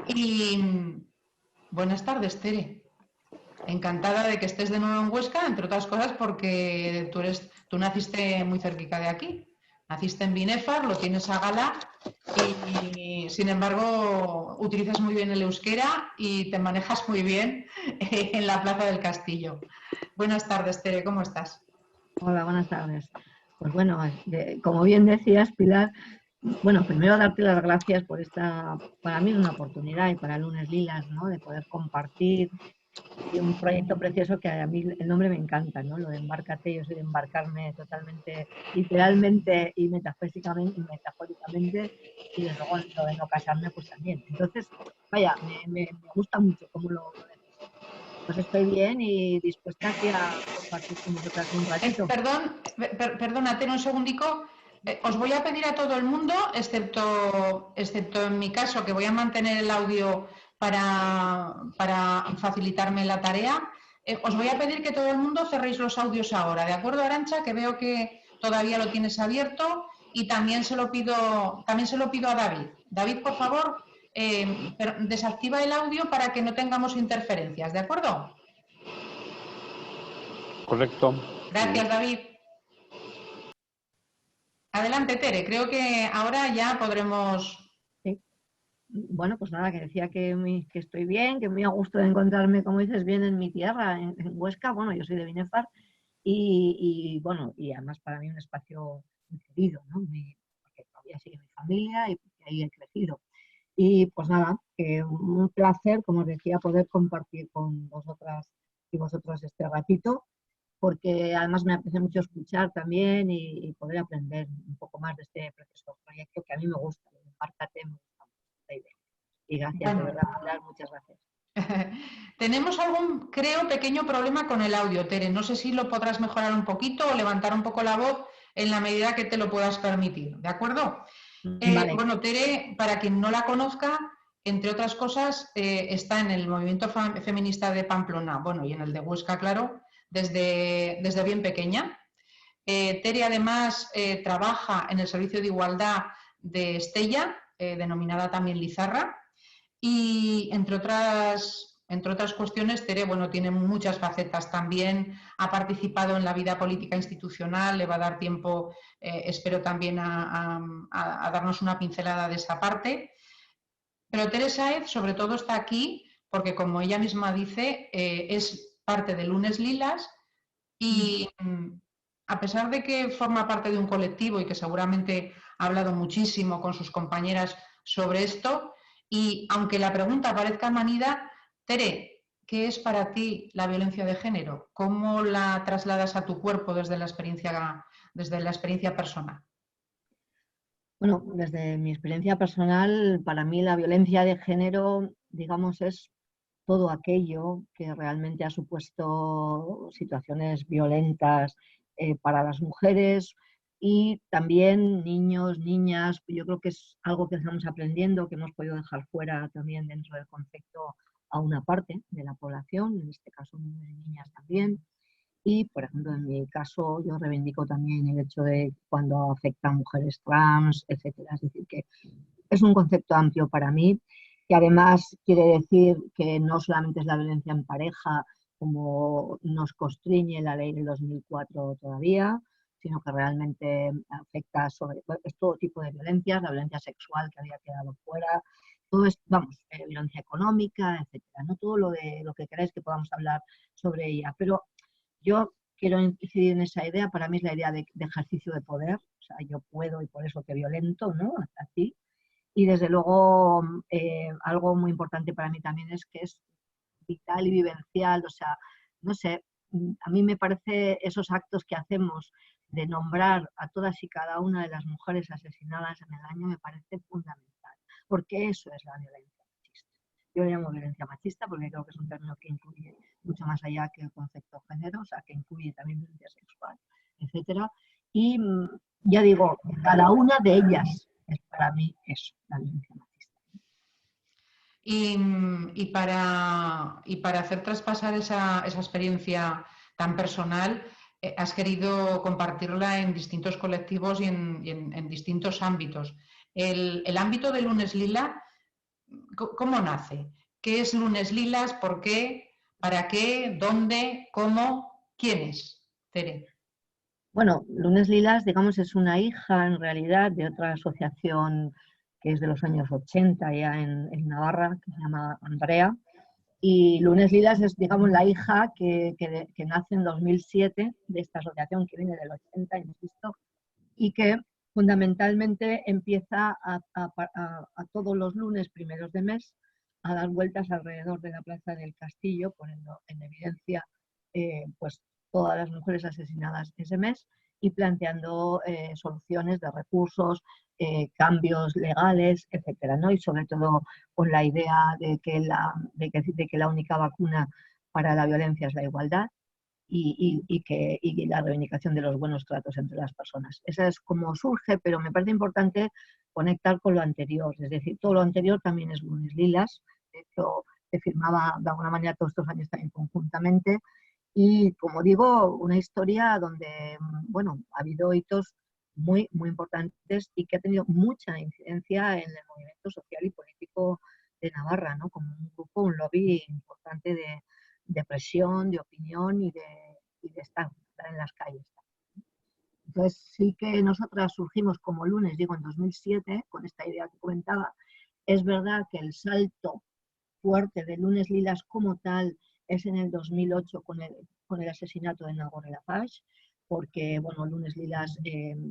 Y buenas tardes, Tere. Encantada de que estés de nuevo en Huesca, entre otras cosas porque tú naciste muy cerquita de aquí. Naciste en Binefar, lo tienes a gala y, sin embargo, utilizas muy bien el euskera y te manejas muy bien en la Plaza del Castillo. Buenas tardes, Tere, ¿cómo estás? Hola, buenas tardes. Pues bueno, como bien decías, Pilar, bueno, primero darte las gracias por esta, para mí es una oportunidad y para Lunes Lilas, ¿no? De poder compartir y un proyecto precioso que a mí el nombre me encanta, ¿no? Lo de Embárcate, yo soy de embarcarme totalmente, literalmente y metafóricamente, y desde luego lo de no casarme, pues también. Entonces, vaya, me gusta mucho cómo lo decís. Pues estoy bien y dispuesta aquí a compartir con vosotras un ratito. Perdona, Tere, un segundico. Os voy a pedir a todo el mundo, excepto en mi caso, que voy a mantener el audio para facilitarme la tarea. Os voy a pedir que todo el mundo cerréis los audios ahora, ¿de acuerdo, Arantxa? Que veo que todavía lo tienes abierto y también se lo pido a David. David, por favor, desactiva el audio para que no tengamos interferencias, ¿de acuerdo? Correcto. Gracias, David. Adelante, Tere, creo que ahora ya podremos... Sí. Bueno, pues nada, que decía que estoy bien, que muy a gusto de encontrarme, como dices, bien en mi tierra, en Huesca. Bueno, yo soy de Binefar bueno, y además para mí un espacio muy querido, ¿no? Porque todavía sigue mi familia y porque ahí he crecido. Y pues nada, que un placer, como os decía, poder compartir con vosotras y vosotros este ratito, porque además me apetece mucho escuchar también y poder aprender un poco más de este precioso proyecto que a mí me gusta. Empárcate, me gusta mucho esta idea. Y gracias, de Bueno, verdad, Pilar, muchas gracias. tenemos algún, creo, pequeño problema con el audio, Tere. No sé si lo podrás mejorar un poquito o levantar un poco la voz en la medida que te lo puedas permitir, ¿de acuerdo? Vale. Bueno, Tere, para quien no la conozca, entre otras cosas, está en el movimiento feminista de Pamplona, bueno, y en el de Huesca, claro, desde bien pequeña. Tere, además, trabaja en el Servicio de Igualdad de Estella, denominada también Lizarra, y entre otras cuestiones, Tere, bueno, tiene muchas facetas también, ha participado en la vida política institucional, le va a dar tiempo, espero también a darnos una pincelada de esa parte. Pero Tere Sáez, sobre todo, está aquí porque, como ella misma dice, es parte de Lunes Lilas y a pesar de que forma parte de un colectivo y que seguramente ha hablado muchísimo con sus compañeras sobre esto, y aunque la pregunta parezca manida, Tere, ¿qué es para ti la violencia de género? ¿Cómo la trasladas a tu cuerpo desde la experiencia personal? Bueno, desde mi experiencia personal, para mí la violencia de género, digamos, es todo aquello que realmente ha supuesto situaciones violentas para las mujeres y también niños, niñas. Yo creo que es algo que estamos aprendiendo, que hemos podido dejar fuera también dentro del concepto a una parte de la población, en este caso niñas también. Y, por ejemplo, en mi caso, yo reivindico también el hecho de cuando afecta a mujeres trans, etcétera. Es decir, que es un concepto amplio para mí, que además quiere decir que no solamente es la violencia en pareja, como nos constriñe la ley del 2004 todavía, sino que realmente afecta sobre es todo tipo de violencias, la violencia sexual que había quedado fuera, todo es, vamos, violencia económica, etcétera. No todo lo que queráis que podamos hablar sobre ella, pero yo quiero incidir en esa idea, para mí es la idea de ejercicio de poder, o sea, yo puedo y por eso te violento, ¿no? A ti. Y desde luego, algo muy importante para mí también es que es vital y vivencial, o sea, no sé, a mí me parece esos actos que hacemos de nombrar a todas y cada una de las mujeres asesinadas en el año me parece fundamental, porque eso es la violencia machista. Yo lo llamo violencia machista porque creo que es un término que incluye mucho más allá que el concepto de género, o sea, que incluye también violencia sexual, etcétera. Y ya digo, cada una de ellas es para mí eso, la violencia machista. Y para hacer traspasar esa experiencia tan personal, has querido compartirla en distintos colectivos y en distintos ámbitos. El ámbito de Lunes Lila ¿cómo nace? ¿Qué es Lunes Lilas? ¿Por qué? ¿Para qué? ¿Dónde? ¿Cómo? ¿Quiénes? Tere. Bueno, Lunes Lilas, digamos, es una hija en realidad de otra asociación que es de los años 80 ya en Navarra, que se llama Andrea. Y Lunes Lilas es, digamos, la hija que nace en 2007 de esta asociación que viene del 80, insisto, y que fundamentalmente empieza a todos los lunes primeros de mes a dar vueltas alrededor de la Plaza del Castillo, poniendo en evidencia pues todas las mujeres asesinadas ese mes y planteando soluciones de recursos, cambios legales, etcétera, ¿no? Y sobre todo con la idea de que la única vacuna para la violencia es la igualdad y la reivindicación de los buenos tratos entre las personas. Esa es como surge, pero me parece importante conectar con lo anterior. Es decir, todo lo anterior también es Lunes Lilas. De hecho, se firmaba de alguna manera todos estos años también conjuntamente. Y como digo, una historia donde, bueno, ha habido hitos muy, muy importantes y que ha tenido mucha incidencia en el movimiento social y político de Navarra, ¿no? Como un grupo, un lobby importante de presión, de opinión y de estar en las calles. Entonces sí que nosotras surgimos como Lunes, digo, en 2007, con esta idea que comentaba. Es verdad que el salto fuerte de Lunes Lilas como tal es en el 2008 con el asesinato de Nagore Laffage, porque, bueno, Lunes Lilas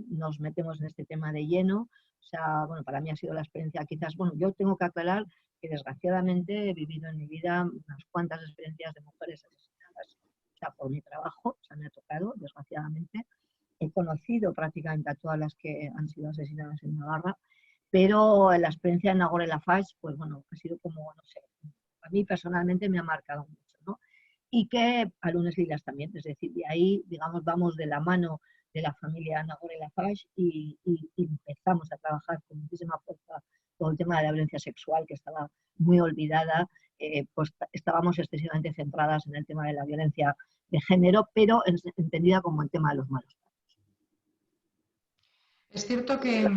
nos metemos en este tema de lleno. O sea, bueno, para mí ha sido la experiencia quizás, bueno, yo tengo que aclarar que desgraciadamente he vivido en mi vida unas cuantas experiencias de mujeres asesinadas, o sea, por mi trabajo, o sea, me ha tocado, desgraciadamente. He conocido prácticamente a todas las que han sido asesinadas en Navarra, pero la experiencia de Nagore Laffage, pues bueno, ha sido como, no sé, a mí personalmente me ha marcado mucho, ¿no? Y que a Lunes Lilas también, es decir, de ahí, digamos, vamos de la mano de la familia Nagore Laffage y empezamos a trabajar con muchísima fuerza todo el tema de la violencia sexual, que estaba muy olvidada, pues estábamos excesivamente centradas en el tema de la violencia de género, pero entendida como el tema de los malos. Es cierto que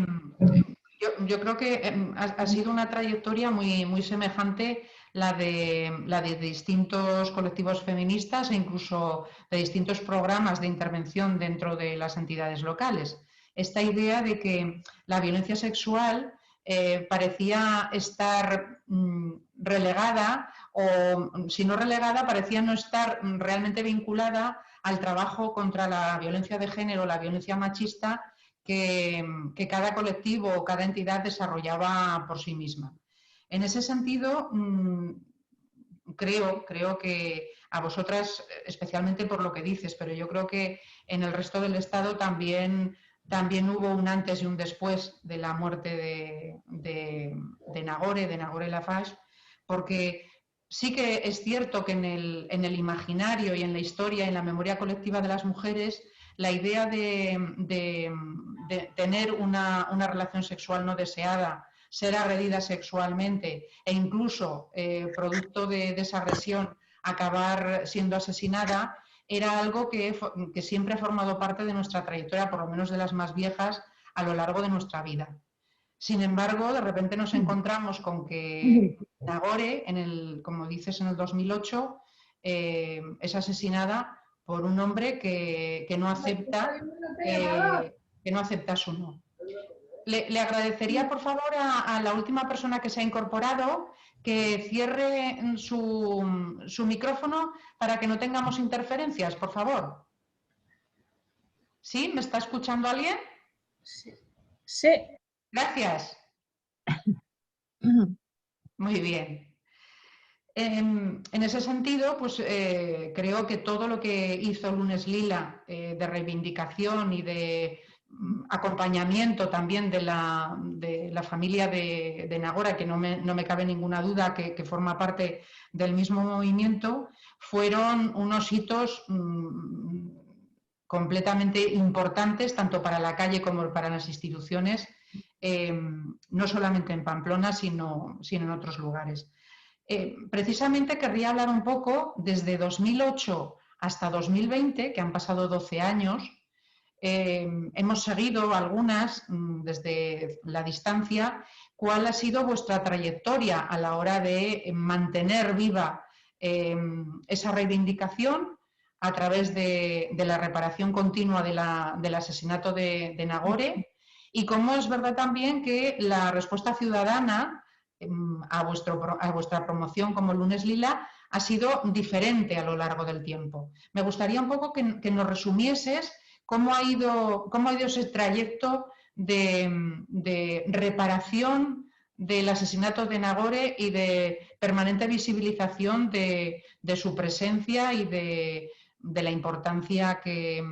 yo creo que ha sido una trayectoria muy, muy semejante la de distintos colectivos feministas e incluso de distintos programas de intervención dentro de las entidades locales. Esta idea de que la violencia sexual parecía estar relegada o, si no relegada, parecía no estar realmente vinculada al trabajo contra la violencia de género, la violencia machista, que cada colectivo o cada entidad desarrollaba por sí misma. En ese sentido, creo que a vosotras, especialmente por lo que dices, pero yo creo que en el resto del Estado también hubo un antes y un después de la muerte de Nagore Laffage, porque sí que es cierto que en el imaginario y en la historia y en la memoria colectiva de las mujeres, la idea de tener una relación sexual no deseada, ser agredida sexualmente e incluso, producto de esa agresión, acabar siendo asesinada, era algo que siempre ha formado parte de nuestra trayectoria, por lo menos de las más viejas, a lo largo de nuestra vida. Sin embargo, de repente nos encontramos con que Nagore, como dices, en el 2008, es asesinada por un hombre que no acepta su no. Le agradecería, por favor, a la última persona que se ha incorporado que cierre su micrófono para que no tengamos interferencias, por favor. ¿Sí? ¿Me está escuchando alguien? Sí. Sí. Gracias. Muy bien. En ese sentido, pues creo que todo lo que hizo Lunes Lila de reivindicación y de acompañamiento también de la familia de Nagore, que no me cabe ninguna duda que forma parte del mismo movimiento, fueron unos hitos completamente importantes, tanto para la calle como para las instituciones, no solamente en Pamplona, sino en otros lugares. Precisamente querría hablar un poco desde 2008 hasta 2020, que han pasado 12 años, hemos seguido algunas desde la distancia. ¿Cuál ha sido vuestra trayectoria a la hora de mantener viva esa reivindicación a través de la reparación continua del asesinato de Nagore? Y cómo es verdad también que la respuesta ciudadana a vuestra promoción como Lunes Lila ha sido diferente a lo largo del tiempo. Me gustaría un poco que nos resumieses cómo ha ido ese trayecto de reparación del asesinato de Nagore y de permanente visibilización de su presencia y de la importancia que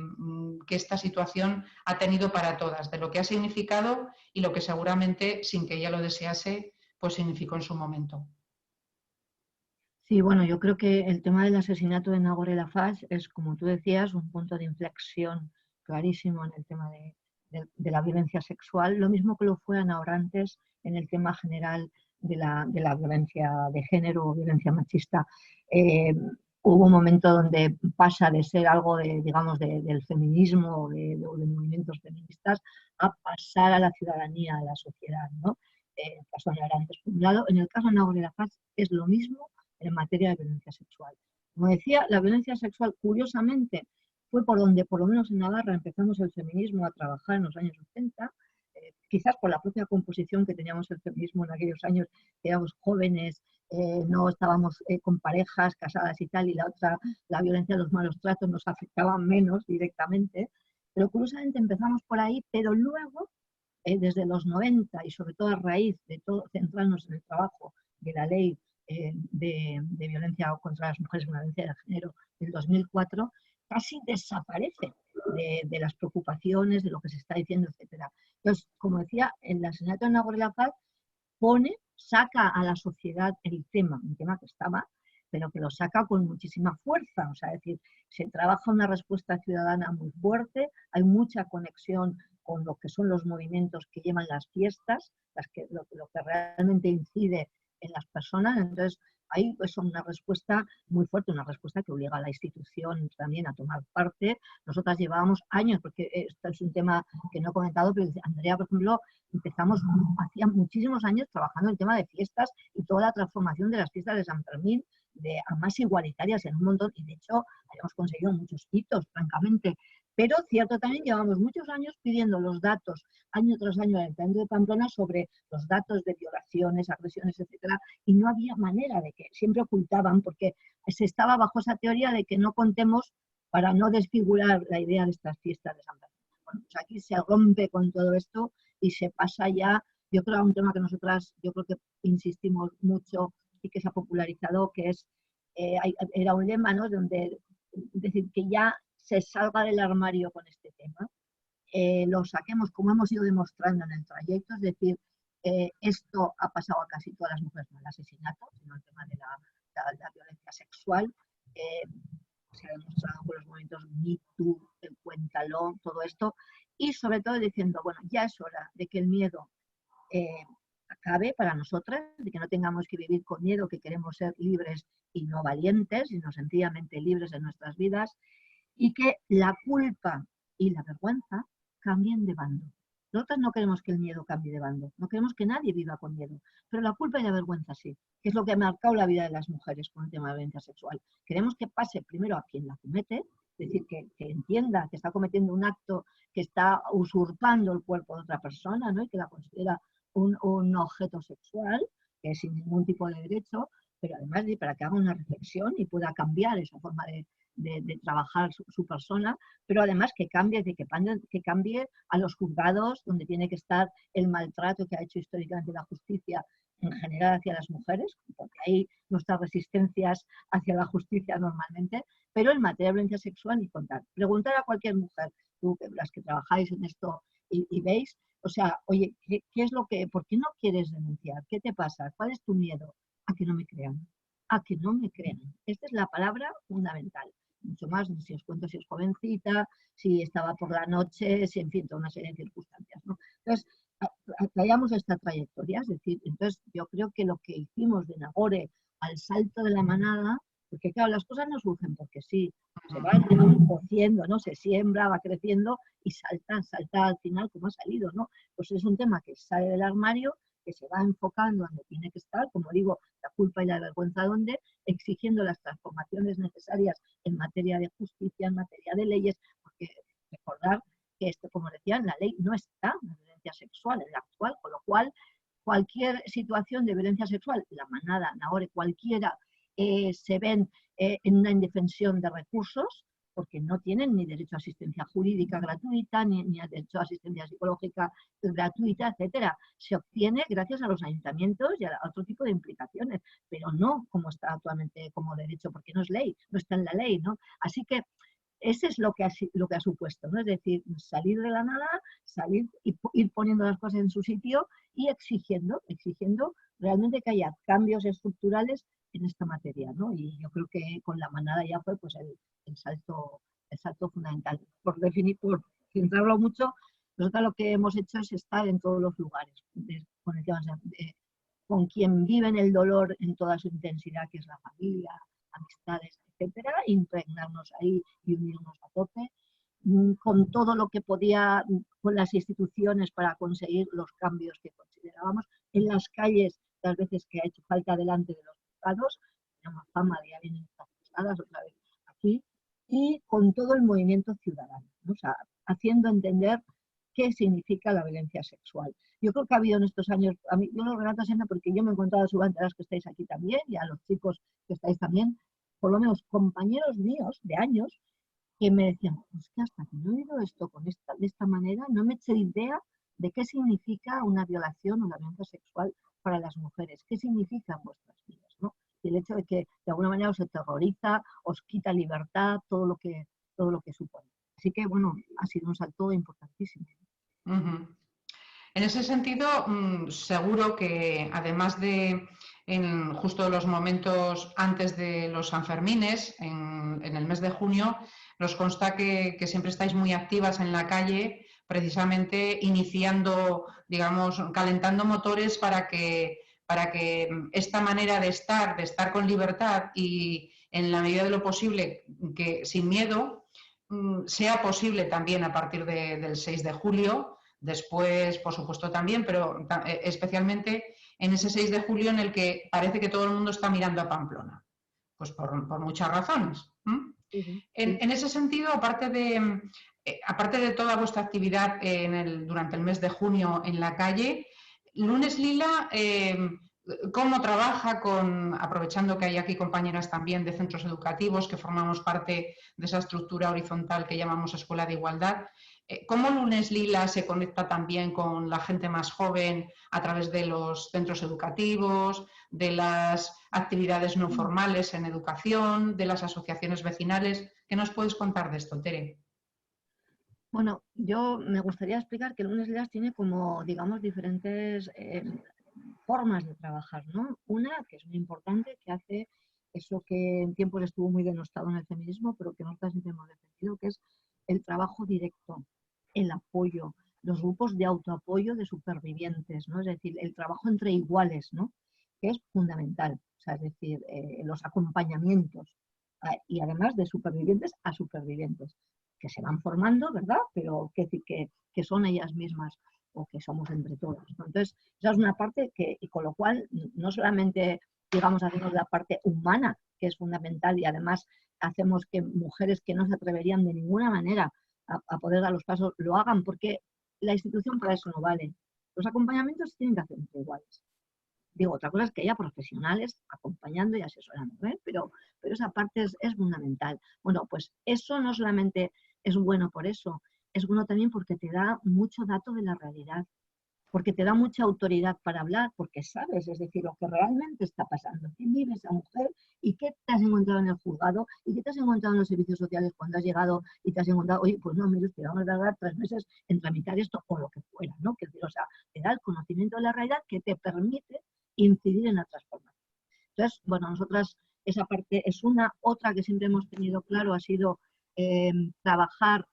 esta situación ha tenido para todas, de lo que ha significado y lo que seguramente, sin que ella lo desease, pues significó en su momento. Sí, bueno, yo creo que el tema del asesinato de Nagore Laffage es, como tú decías, un punto de inflexión clarísimo en el tema de la violencia sexual, lo mismo que lo fue ahora antes en el tema general de la violencia de género o violencia machista. Hubo un momento donde pasa de ser algo digamos, del feminismo o de movimientos feministas a pasar a la ciudadanía, a la sociedad, ¿no? En el caso de Arantes, por un lado. En el caso de Nagore Laffage es lo mismo en materia de violencia sexual. Como decía, la violencia sexual, curiosamente, fue por donde, por lo menos en Navarra, empezamos el feminismo a trabajar en los años 80, quizás por la propia composición que teníamos el feminismo en aquellos años, que éramos jóvenes, no estábamos con parejas casadas y tal, y la otra, la violencia de los malos tratos nos afectaba menos directamente, pero curiosamente empezamos por ahí, pero luego, desde los 90 y sobre todo a raíz de todo centrarnos en el trabajo de la ley de violencia contra las mujeres, violencia de género del 2004, casi desaparece de las preocupaciones, de lo que se está diciendo, etc. Entonces, como decía, el asesinato de Nagore Laffage saca a la sociedad el tema, un tema que estaba, pero que lo saca con muchísima fuerza. O sea, es decir, se trabaja una respuesta ciudadana muy fuerte, hay mucha conexión con lo que son los movimientos que llevan las fiestas, lo que realmente incide en las personas. Entonces, hay pues, una respuesta muy fuerte, una respuesta que obliga a la institución también a tomar parte. Nosotras llevábamos años, porque esto es un tema que no he comentado, pero Andrea, por ejemplo, empezamos hacía muchísimos años trabajando en el tema de fiestas y toda la transformación de las fiestas de San Fermín a más igualitarias en un montón, y de hecho habíamos conseguido muchos hitos, francamente. Pero cierto, también llevamos muchos años pidiendo los datos, año tras año, en el Ayuntamiento de Pamplona, sobre los datos de violaciones, agresiones, etcétera, y no había manera de que, siempre ocultaban, porque se estaba bajo esa teoría de que no contemos para no desfigurar la idea de estas fiestas de San Fermín. Bueno, pues aquí se rompe con todo esto y se pasa ya, yo creo, a un tema que nosotras, yo creo que insistimos mucho y que se ha popularizado, que es, era un lema, ¿no?, donde decir que ya se salga del armario con este tema, lo saquemos como hemos ido demostrando en el trayecto, es decir, esto ha pasado a casi todas las mujeres, no el asesinato, sino el tema de la violencia sexual, se ha demostrado con los movimientos Me Too, el Cuéntalo, todo esto, y sobre todo diciendo, bueno, ya es hora de que el miedo acabe para nosotras, de que no tengamos que vivir con miedo, que queremos ser libres y no valientes, sino sencillamente libres en nuestras vidas, y que la culpa y la vergüenza cambien de bando. Nosotros no queremos que el miedo cambie de bando, no queremos que nadie viva con miedo, pero la culpa y la vergüenza sí, que es lo que ha marcado la vida de las mujeres con el tema de la violencia sexual. Queremos que pase primero a quien la comete, es decir, que entienda que está cometiendo un acto que está usurpando el cuerpo de otra persona, ¿no?, y que la considera un objeto sexual, que es sin ningún tipo de derecho, pero además para que haga una reflexión y pueda cambiar esa forma de trabajar su persona, pero además que cambie a los juzgados donde tiene que estar el maltrato que ha hecho históricamente la justicia en general hacia las mujeres, porque hay nuestras resistencias hacia la justicia normalmente, pero en materia de violencia sexual ni contar. Preguntar a cualquier mujer, tú, las que trabajáis en esto y veis, o sea, oye, ¿qué es lo que, por qué no quieres denunciar? ¿Qué te pasa? ¿Cuál es tu miedo? A que no me crean. A que no me crean. Esta es la palabra fundamental. Mucho más, si os cuento si es jovencita, si estaba por la noche, si en fin, toda una serie de circunstancias, ¿no? Entonces, traíamos esta trayectoria, es decir, entonces yo creo que lo que hicimos de Nagore al salto de la manada Porque claro, las cosas no surgen porque sí, se van cociendo, ¿no? Se siembra, va creciendo y salta al final como ha salido, ¿no? Pues es un tema que sale del armario, que se va enfocando donde tiene que estar, como digo, la culpa y la vergüenza donde, exigiendo las transformaciones necesarias en materia de justicia, en materia de leyes, porque recordar que esto, como decía, en la ley no está la violencia sexual en la actual, con lo cual cualquier situación de violencia sexual, la manada, Nahore, cualquiera, se ven en una indefensión de recursos, porque no tienen ni derecho a asistencia jurídica gratuita, ni a derecho a asistencia psicológica gratuita, etcétera. Se obtiene gracias a los ayuntamientos y a otro tipo de implicaciones, pero no como está actualmente como derecho, porque no es ley, no está en la ley, ¿no? Así que ese es lo que ha supuesto, ¿no? Es decir, salir de la nada, salir y ir poniendo las cosas en su sitio y exigiendo realmente que haya cambios estructurales en esta materia, ¿no? Y yo creo que con la manada ya fue pues el salto fundamental. Por centrarlo mucho, nosotros lo que hemos hecho es estar en todos los lugares, con quien vive en el dolor en toda su intensidad, que es la familia, amistades, etcétera, impregnarnos ahí y unirnos a tope, con todo lo que podía, con las instituciones para conseguir los cambios que considerábamos, en las calles, las veces que ha hecho falta delante de los juzgados, tenemos fama de ya vienen estas cruzadas otra vez aquí, y con todo el movimiento ciudadano, ¿no? O sea, haciendo entender qué significa la violencia sexual. Yo creo que ha habido en estos años, yo lo relato siempre porque yo me he encontrado a subanteras que estáis aquí también y a los chicos que estáis también, por lo menos compañeros míos de años, que me decían, pues que hasta que no he oído esto de esta manera, no me he hecho idea de qué significa una violación o una violencia sexual para las mujeres, qué significa en vuestras vidas, ¿no? Y el hecho de que de alguna manera os aterroriza, os quita libertad, todo lo que supone. Así que, bueno, ha sido un salto importantísimo. En ese sentido, seguro que además de en justo los momentos antes de los Sanfermines, en el mes de junio, nos consta que siempre estáis muy activas en la calle, precisamente iniciando, digamos, calentando motores para que esta manera de estar con libertad y en la medida de lo posible, que sin miedo, sea posible también a partir del 6 de julio, después, por supuesto, también, pero especialmente en ese 6 de julio en el que parece que todo el mundo está mirando a Pamplona, pues por muchas razones. En ese sentido, aparte de toda vuestra actividad durante el mes de junio en la calle, Lunes Lila, ¿cómo trabaja aprovechando que hay aquí compañeras también de centros educativos que formamos parte de esa estructura horizontal que llamamos Escuela de Igualdad? ¿Cómo Lunes Lila se conecta también con la gente más joven a través de los centros educativos, de las actividades no formales en educación, de las asociaciones vecinales? ¿Qué nos puedes contar de esto, Tere? Bueno, yo me gustaría explicar que Lunes Lila tiene como, digamos, diferentes formas de trabajar, ¿no? Una, que es muy importante, que hace eso que en tiempos estuvo muy denostado en el feminismo, pero que nosotros siempre hemos defendido, que es el trabajo directo, el apoyo, los grupos de autoapoyo de supervivientes, ¿no? Es decir, el trabajo entre iguales, ¿no? Que es fundamental, o sea, es decir, los acompañamientos y además de supervivientes a supervivientes, que se van formando, ¿verdad? Pero que son ellas mismas o que somos entre todos, ¿no? Entonces, esa es una parte y con lo cual no solamente, digamos, hacemos la parte humana, que es fundamental, y además hacemos que mujeres que no se atreverían de ninguna manera a poder dar los pasos lo hagan, porque la institución para eso no vale. Los acompañamientos tienen que hacer entre iguales. Digo, otra cosa es que haya profesionales acompañando y asesorando, ¿eh? Pero esa parte es fundamental. Bueno, pues eso no solamente es bueno por eso, es bueno también porque te da mucho dato de la realidad, porque te da mucha autoridad para hablar, porque sabes, es decir, lo que realmente está pasando, qué vive esa mujer y qué te has encontrado en el juzgado y qué te has encontrado en los servicios sociales cuando has llegado y te has encontrado, oye, pues no, mire usted, vamos a tardar 3 meses en tramitar esto o lo que fuera, ¿no? Que, o sea, te da el conocimiento de la realidad que te permite incidir en la transformación. Entonces, bueno, nosotras esa parte es una. Otra que siempre hemos tenido claro ha sido trabajar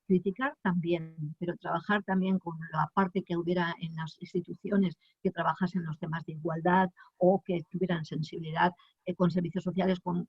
criticar también, pero trabajar también con la parte que hubiera en las instituciones que trabajasen los temas de igualdad o que tuvieran sensibilidad con servicios sociales, con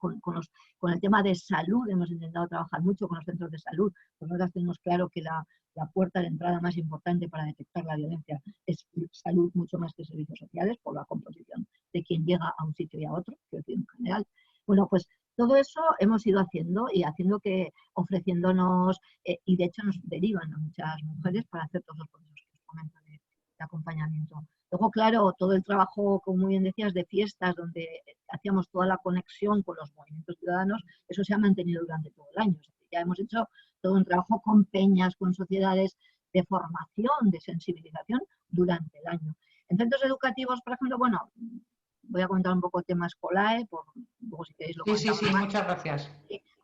el tema de salud. Hemos intentado trabajar mucho con los centros de salud. Nosotros tenemos claro que la puerta de entrada más importante para detectar la violencia es salud, mucho más que servicios sociales, por la composición de quien llega a un sitio y a otro, quiero decir, en general. Bueno, pues todo eso hemos ido haciendo y haciendo que ofreciéndonos, y de hecho nos derivan a muchas mujeres para hacer todos los procesos que os comento de acompañamiento. Luego, claro, todo el trabajo, como muy bien decías, de fiestas, donde hacíamos toda la conexión con los movimientos ciudadanos, eso se ha mantenido durante todo el año. Ya hemos hecho todo un trabajo con peñas, con sociedades de formación, de sensibilización durante el año. En centros educativos, por ejemplo, bueno, voy a contar un poco el tema Escolae, luego si queréis lo comentamos. Sí, muchas gracias.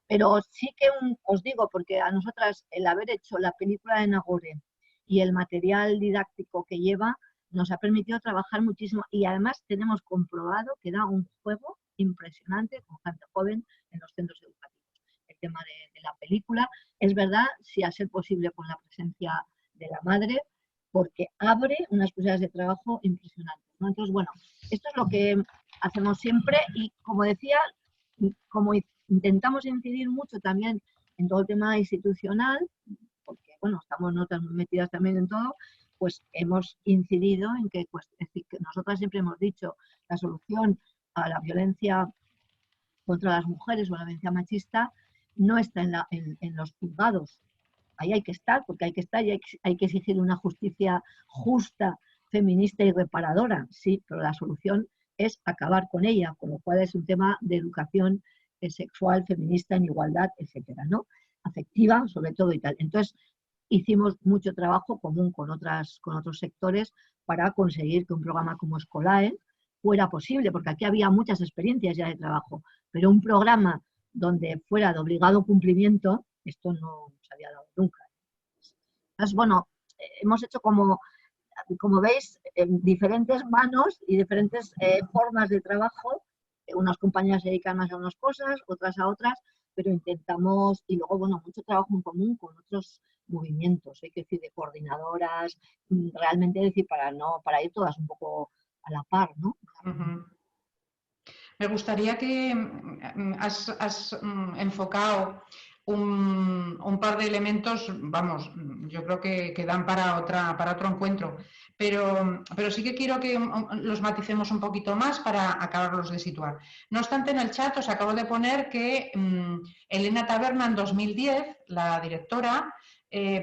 Pero sí que os digo, porque a nosotras el haber hecho la película de Nagore y el material didáctico que lleva nos ha permitido trabajar muchísimo y además tenemos comprobado que da un juego impresionante con gente joven en los centros educativos. El tema de la película, es verdad, si a ser posible con la presencia de la madre, porque abre unas posibilidades de trabajo impresionantes, ¿no? Entonces, bueno, esto es lo que hacemos siempre y, como decía, como intentamos incidir mucho también en todo el tema institucional, porque, bueno, estamos nosotras muy metidas también en todo, pues hemos incidido en que, pues, es decir, que nosotras siempre hemos dicho la solución a la violencia contra las mujeres o la violencia machista no está en los juzgados. Ahí hay que estar, porque hay que estar y hay que exigir una justicia justa, feminista y reparadora, sí, pero la solución es acabar con ella, con lo cual es un tema de educación sexual, feminista, en igualdad, etcétera, ¿no? Afectiva, sobre todo y tal. Entonces, hicimos mucho trabajo común con otros sectores para conseguir que un programa como Escolae fuera posible, porque aquí había muchas experiencias ya de trabajo, pero un programa donde fuera de obligado cumplimiento, esto no se había dado nunca. Entonces, bueno, hemos hecho como veis, diferentes manos y diferentes formas de trabajo. Unas compañías se dedican más a unas cosas, otras a otras, pero intentamos, y luego, bueno, mucho trabajo en común con otros movimientos, hay que decir, de coordinadoras, realmente decir, para ir todas un poco a la par, ¿no? Me gustaría que has enfocado un par de elementos, vamos, yo creo que dan para otro encuentro, pero sí que quiero que los maticemos un poquito más para acabarlos de situar. No obstante, en el chat os acabo de poner que Elena Taberna en 2010, la directora,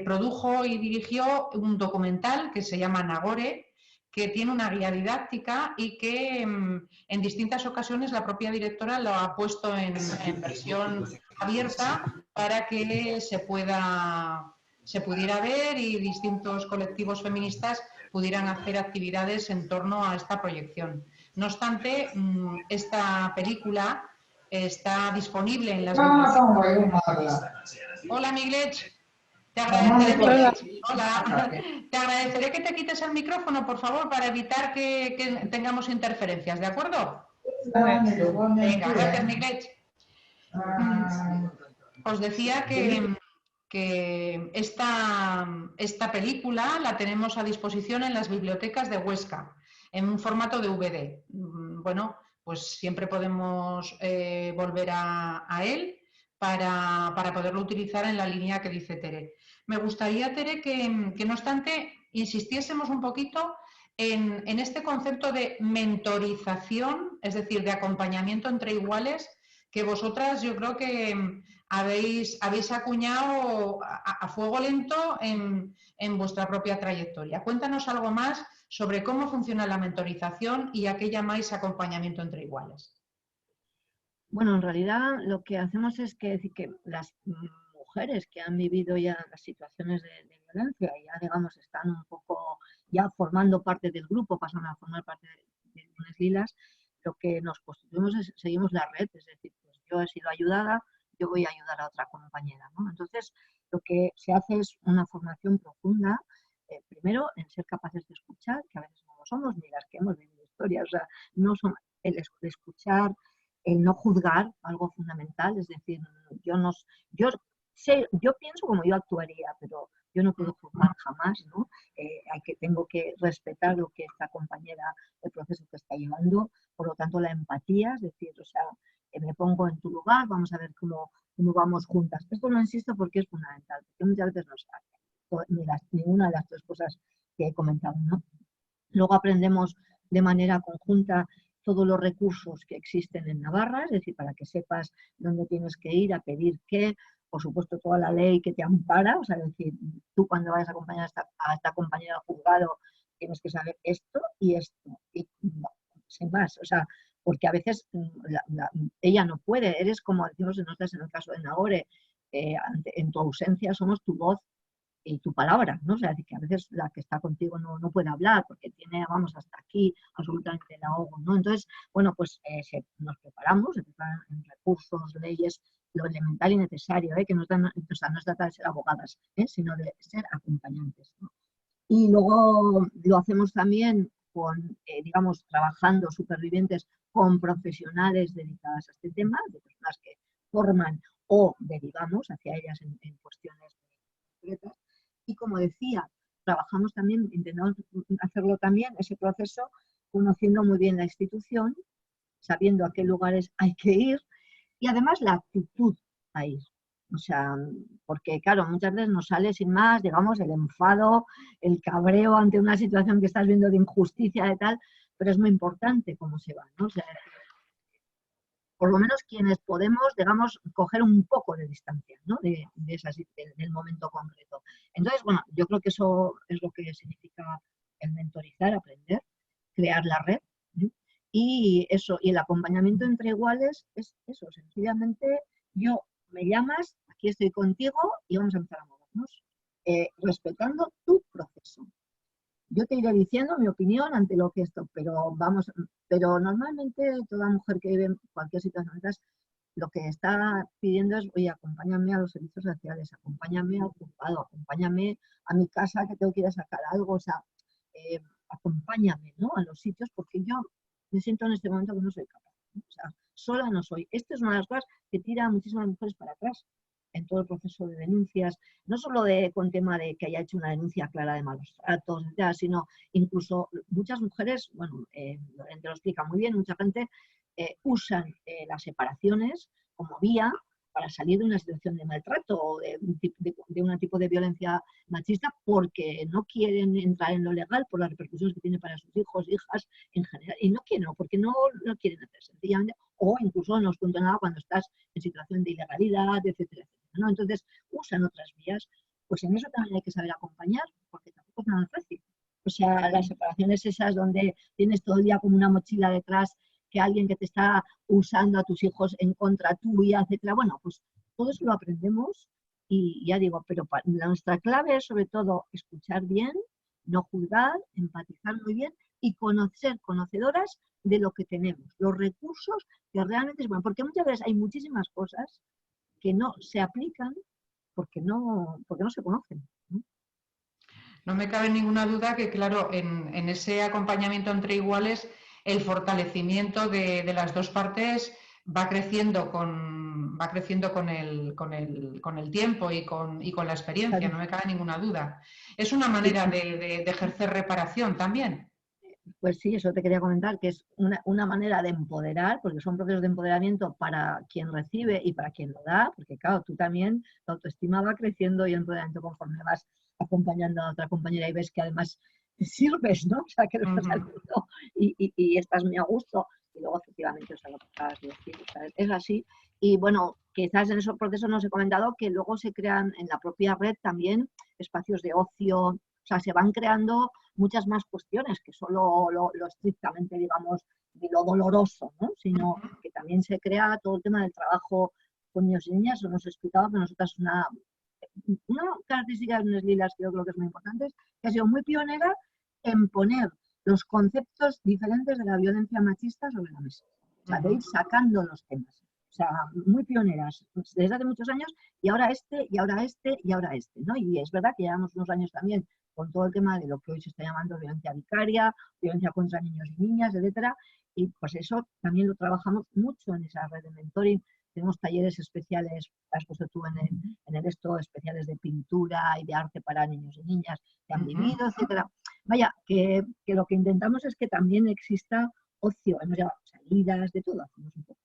produjo y dirigió un documental que se llama Nagore, que tiene una guía didáctica y que en distintas ocasiones la propia directora lo ha puesto en versión abierta para que se pudiera ver y distintos colectivos feministas pudieran hacer actividades en torno a esta proyección. No obstante, esta película está disponible en las bibliotecas. Hola, Miglech. Te agradeceré que te quites el micrófono, por favor, para evitar que tengamos interferencias, ¿de acuerdo? Venga, gracias, Miglech. Os decía que esta película la tenemos a disposición en las bibliotecas de Huesca, en un formato DVD. Bueno, pues siempre podemos volver a él para poderlo utilizar en la línea que dice Tere. Me gustaría, Tere, que no obstante insistiésemos un poquito en este concepto de mentorización, es decir, de acompañamiento entre iguales, que vosotras yo creo que habéis acuñado a fuego lento en vuestra propia trayectoria. Cuéntanos algo más sobre cómo funciona la mentorización y a qué llamáis acompañamiento entre iguales. Bueno, en realidad lo que hacemos es que las mujeres que han vivido ya las situaciones de violencia y ya, digamos, están un poco ya formando parte del grupo, pasan a formar parte de Lunes Lilas, lo que nos constituimos es, seguimos la red, es decir, pues yo he sido ayudada, yo voy a ayudar a otra compañera, ¿no? Entonces, lo que se hace es una formación profunda, primero en ser capaces de escuchar, que a veces no lo somos, ni las que hemos vivido historias, o sea, no son el escuchar, el no juzgar, algo fundamental, es decir, yo yo pienso como yo actuaría, pero yo no puedo juzgar jamás, ¿no? Tengo que respetar lo que esta compañera, el proceso que está llevando, por lo tanto la empatía, es decir, o sea, me pongo en tu lugar, vamos a ver cómo vamos juntas. Esto lo insisto porque es fundamental, porque muchas veces no se hace ninguna de las tres cosas que he comentado, ¿no? Luego aprendemos de manera conjunta todos los recursos que existen en Navarra, es decir, para que sepas dónde tienes que ir a pedir qué, por supuesto toda la ley que te ampara, o sea, es decir, tú cuando vayas a acompañar a esta compañera al juzgado tienes que saber esto y esto, y no, sin más, o sea, porque a veces ella no puede, eres como decimos en el caso de Nagore, en tu ausencia somos tu voz y tu palabra, ¿no? O sea, que a veces la que está contigo no puede hablar porque tiene, vamos, hasta aquí absolutamente el ahogo, ¿no? Entonces, bueno, pues nos preparamos, en recursos, leyes, lo elemental y necesario, que nos dan, o sea, no se trata de ser abogadas, sino de ser acompañantes, ¿no? Y luego lo hacemos también con, digamos, trabajando supervivientes con profesionales dedicadas a este tema, de personas que forman o derivamos hacia ellas en cuestiones concretas. Y como decía, trabajamos también, intentamos hacerlo también, ese proceso, conociendo muy bien la institución, sabiendo a qué lugares hay que ir y además la actitud a ir. O sea, porque claro, muchas veces nos sale sin más, digamos, el enfado, el cabreo ante una situación que estás viendo de injusticia y tal, pero es muy importante cómo se va, ¿no? O sea, por lo menos quienes podemos, digamos, coger un poco de distancia, ¿no? del momento concreto. Entonces, bueno, yo creo que eso es lo que significa el mentorizar, aprender, crear la red, ¿sí? Y eso, y el acompañamiento entre iguales es eso, sencillamente yo me llamas, aquí estoy contigo y vamos a empezar a movernos, respetando tu proceso. Yo te iré diciendo mi opinión ante lo que esto, pero normalmente toda mujer que vive en cualquier situación de estas, lo que está pidiendo es, oye, acompáñame a los servicios sociales, acompáñame al juzgado, acompáñame a mi casa que tengo que ir a sacar algo, o sea, acompáñame, ¿no? A los sitios, porque yo me siento en este momento que no soy capaz, ¿no? O sea, sola no soy. Esta es una de las cosas que tira a muchísimas mujeres para atrás en todo el proceso de denuncias, no solo con tema de que haya hecho una denuncia clara de malos tratos, sino incluso muchas mujeres, bueno, Lorente lo explica muy bien, mucha gente usan las separaciones como vía para salir de una situación de maltrato o de un tipo de violencia machista porque no quieren entrar en lo legal por las repercusiones que tiene para sus hijos, hijas en general, y no quieren, porque no quieren hacer sencillamente, o incluso no os cuento nada cuando estás en situación de ilegalidad, etcétera, etcétera, ¿no? Entonces usan otras vías, pues en eso también hay que saber acompañar, porque tampoco es nada fácil. O sea, las separaciones esas donde tienes todo el día como una mochila detrás, que alguien que te está usando a tus hijos en contra tuya, etcétera. Bueno, pues todo eso lo aprendemos y ya digo, pero nuestra clave es sobre todo escuchar bien, no juzgar, empatizar muy bien y conocedoras de lo que tenemos, los recursos que realmente es bueno, porque muchas veces hay muchísimas cosas que no se aplican porque no se conocen, ¿no? No me cabe ninguna duda que, claro, en ese acompañamiento entre iguales, el fortalecimiento de las dos partes va creciendo con el tiempo y con la experiencia, no me cabe ninguna duda. Es una manera de ejercer reparación también. Pues sí, eso te quería comentar, que es una manera de empoderar, porque son procesos de empoderamiento para quien recibe y para quien lo da, porque claro, tú también, tu autoestima va creciendo y el empoderamiento conforme vas acompañando a otra compañera y ves que además te sirves, ¿no? O sea, que lo estás haciendo y estás muy a gusto. Y luego, efectivamente, o sea, lo que acabas de decir, o sea, es así. Y bueno, quizás en esos procesos no os he comentado que luego se crean en la propia red también espacios de ocio, o sea, se van creando muchas más cuestiones que solo lo estrictamente, digamos, de lo doloroso, ¿no? Sino que también se crea todo el tema del trabajo con niños y niñas. Hemos explicado que nosotras una característica de Unes Lilas que yo creo que es muy importante es que ha sido muy pionera en poner los conceptos diferentes de la violencia machista sobre la mesa. O sea, de ir sacando los temas. O sea, muy pioneras desde hace muchos años y ahora este, y ahora este, y ahora este, ¿no? Y es verdad que llevamos unos años también con todo el tema de lo que hoy se está llamando violencia vicaria, violencia contra niños y niñas, etcétera, y pues eso también lo trabajamos mucho en esa red de mentoring, tenemos talleres especiales, has puesto tú en el esto, especiales de pintura y de arte para niños y niñas que han vivido, etcétera. Vaya, que lo que intentamos es que también exista ocio, hemos llevado salidas, de todo, hacemos un poco.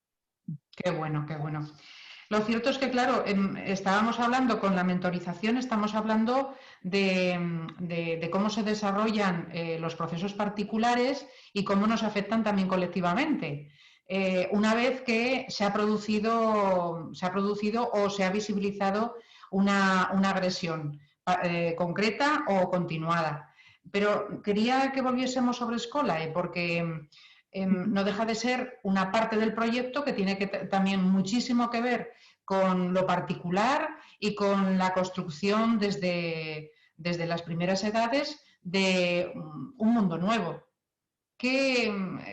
Qué bueno, qué bueno. Lo cierto es que, claro, estábamos hablando con la mentorización, estamos hablando de cómo se desarrollan los procesos particulares y cómo nos afectan también colectivamente. Una vez que se ha producido o se ha visibilizado una agresión concreta o continuada. Pero quería que volviésemos sobre Scolae, porque no deja de ser una parte del proyecto que tiene también muchísimo que ver con lo particular y con la construcción desde las primeras edades de un mundo nuevo.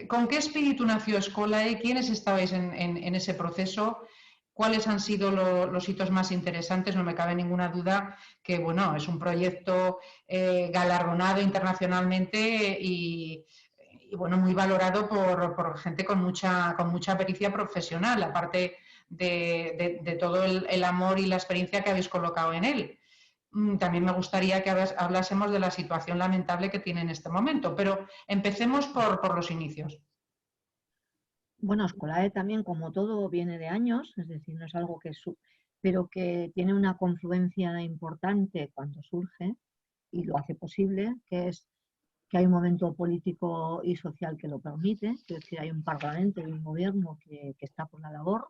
¿Con qué espíritu nació Scolae? ¿Quiénes estabais en ese proceso? ¿Cuáles han sido los hitos más interesantes? No me cabe ninguna duda que, bueno, es un proyecto galardonado internacionalmente y bueno, muy valorado por gente con mucha pericia profesional, aparte de todo el amor y la experiencia que habéis colocado en él. También me gustaría que hablásemos de la situación lamentable que tiene en este momento, pero empecemos por los inicios. Bueno, Scolae también, como todo, viene de años, es decir, no es algo pero que tiene una confluencia importante cuando surge y lo hace posible, que es que hay un momento político y social que lo permite, es decir, hay un parlamento y un gobierno que está por la labor,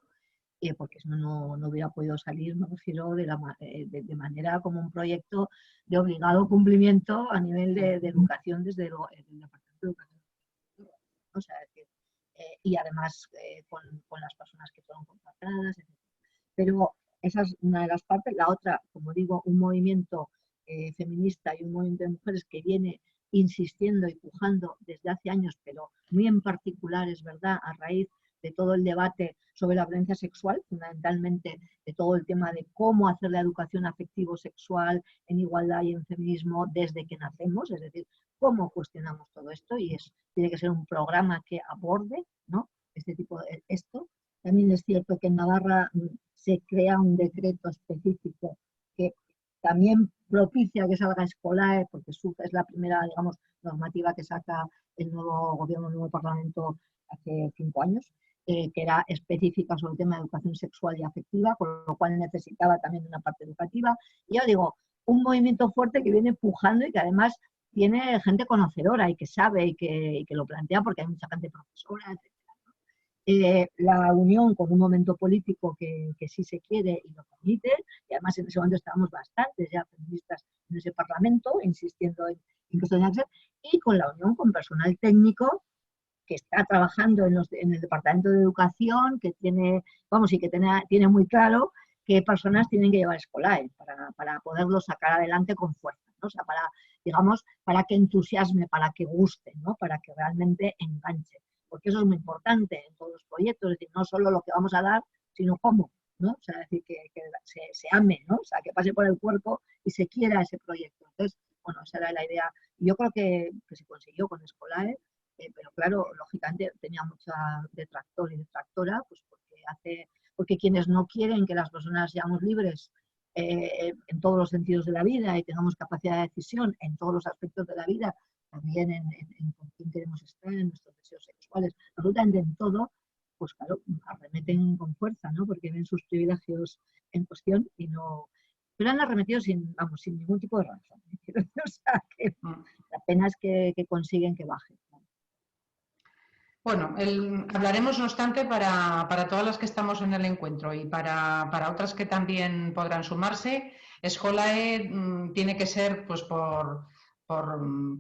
porque si no, no hubiera podido salir, me refiero, de manera como un proyecto de obligado cumplimiento a nivel de educación desde el Departamento de Educación. O sea, es decir, y además con las personas que fueron contratadas, etc. Pero esa es una de las partes. La otra, como digo, un movimiento feminista y un movimiento de mujeres que viene insistiendo y pujando desde hace años, pero muy en particular, es verdad, a raíz de todo el debate sobre la violencia sexual, fundamentalmente de todo el tema de cómo hacer la educación afectivo-sexual en igualdad y en feminismo desde que nacemos, es decir, cómo cuestionamos todo esto, y tiene que ser un programa que aborde, ¿no?, este tipo de esto. También es cierto que en Navarra se crea un decreto específico que también propicia que salga Scolae, porque es la primera, digamos, normativa que saca el nuevo gobierno, el nuevo parlamento hace 5 años, que era específica sobre el tema de educación sexual y afectiva, con lo cual necesitaba también una parte educativa. Y ya digo, un movimiento fuerte que viene pujando y que además tiene gente conocedora y que sabe y que lo plantea, porque hay mucha gente profesora, etc. La unión con un momento político que sí se quiere y lo permite, y además en ese momento estábamos bastantes ya feministas en ese parlamento, insistiendo en cuestiones de acceso, y con la unión con personal técnico que está trabajando en el Departamento de Educación, que tiene, vamos, y que tiene muy claro qué personas tienen que llevar Scolae para poderlo sacar adelante con fuerza, ¿no? O sea, digamos, para que entusiasme, para que guste, ¿no?, para que realmente enganche. Porque eso es muy importante en todos los proyectos, es decir, no solo lo que vamos a dar, sino cómo, ¿no? O sea, es decir, que se ame, ¿no? O sea, que pase por el cuerpo y se quiera ese proyecto. Entonces, bueno, esa era la idea. Yo creo que se consiguió con Scolae, pero claro, lógicamente tenía mucha detractor y detractora, pues porque quienes no quieren que las personas seamos libres en todos los sentidos de la vida y tengamos capacidad de decisión en todos los aspectos de la vida, también en con quién queremos estar, en nuestros deseos sexuales, absolutamente en todo, pues claro, arremeten con fuerza, ¿no?, porque ven sus privilegios en cuestión y no... Pero han arremetido sin ningún tipo de razón. O sea, que la pena es que consiguen que baje. Bueno, hablaremos, no obstante, para todas las que estamos en el encuentro y para otras que también podrán sumarse. Scolae tiene que ser, pues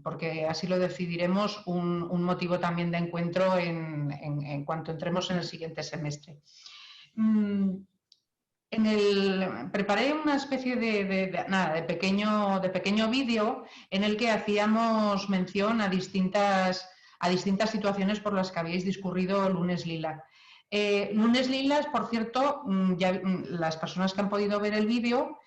porque así lo decidiremos, un motivo también de encuentro en cuanto entremos en el siguiente semestre. Preparé una especie de pequeño vídeo en el que hacíamos mención a distintas situaciones por las que habéis discurrido Lunes Lila. Lunes Lilas, por cierto, las personas que han podido ver el vídeo,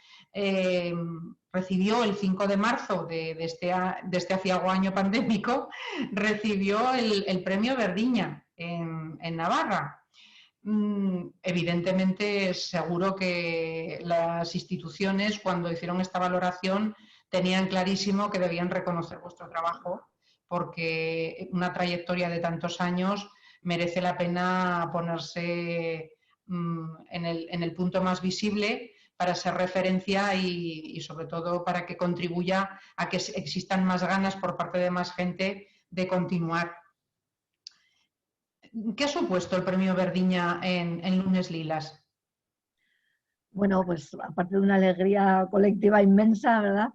recibió el 5 de marzo de este aciago año pandémico, recibió el premio Verdiña en Navarra. evidentemente seguro que las instituciones, cuando hicieron esta valoración, tenían clarísimo que debían reconocer vuestro trabajo, porque una trayectoria de tantos años merece la pena ponerse en el punto más visible para ser referencia y sobre todo para que contribuya a que existan más ganas por parte de más gente de continuar. ¿Qué ha supuesto el premio Verdiña en Lunes Lilas? Bueno, pues aparte de una alegría colectiva inmensa, ¿verdad?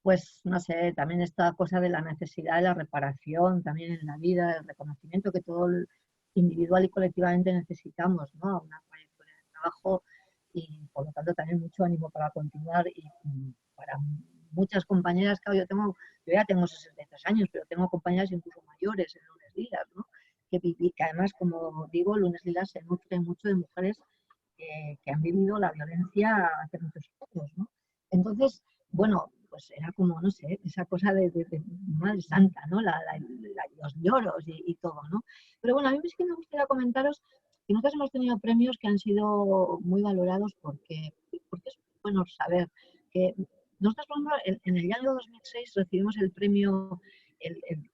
Pues no sé, también esta cosa de la necesidad de la reparación, también en la vida, el reconocimiento que todo el individual y colectivamente necesitamos, ¿no? Una trayectoria de trabajo y por lo tanto también mucho ánimo para continuar y para muchas compañeras, claro, yo ya tengo 63 años, pero tengo compañeras incluso mayores en Lunes Lilas, ¿no? Que además, como digo, Lunes Lilas se nutre mucho de mujeres que han vivido la violencia hace muchos años, ¿no? Entonces, bueno, pues era como, no sé, esa cosa de Madre Santa, ¿no? Los lloros y todo, ¿no? Pero bueno, a mí sí que me gustaría comentaros que nosotros hemos tenido premios que han sido muy valorados porque es bueno saber que nosotros, por ejemplo, en el año 2006 recibimos el premio, el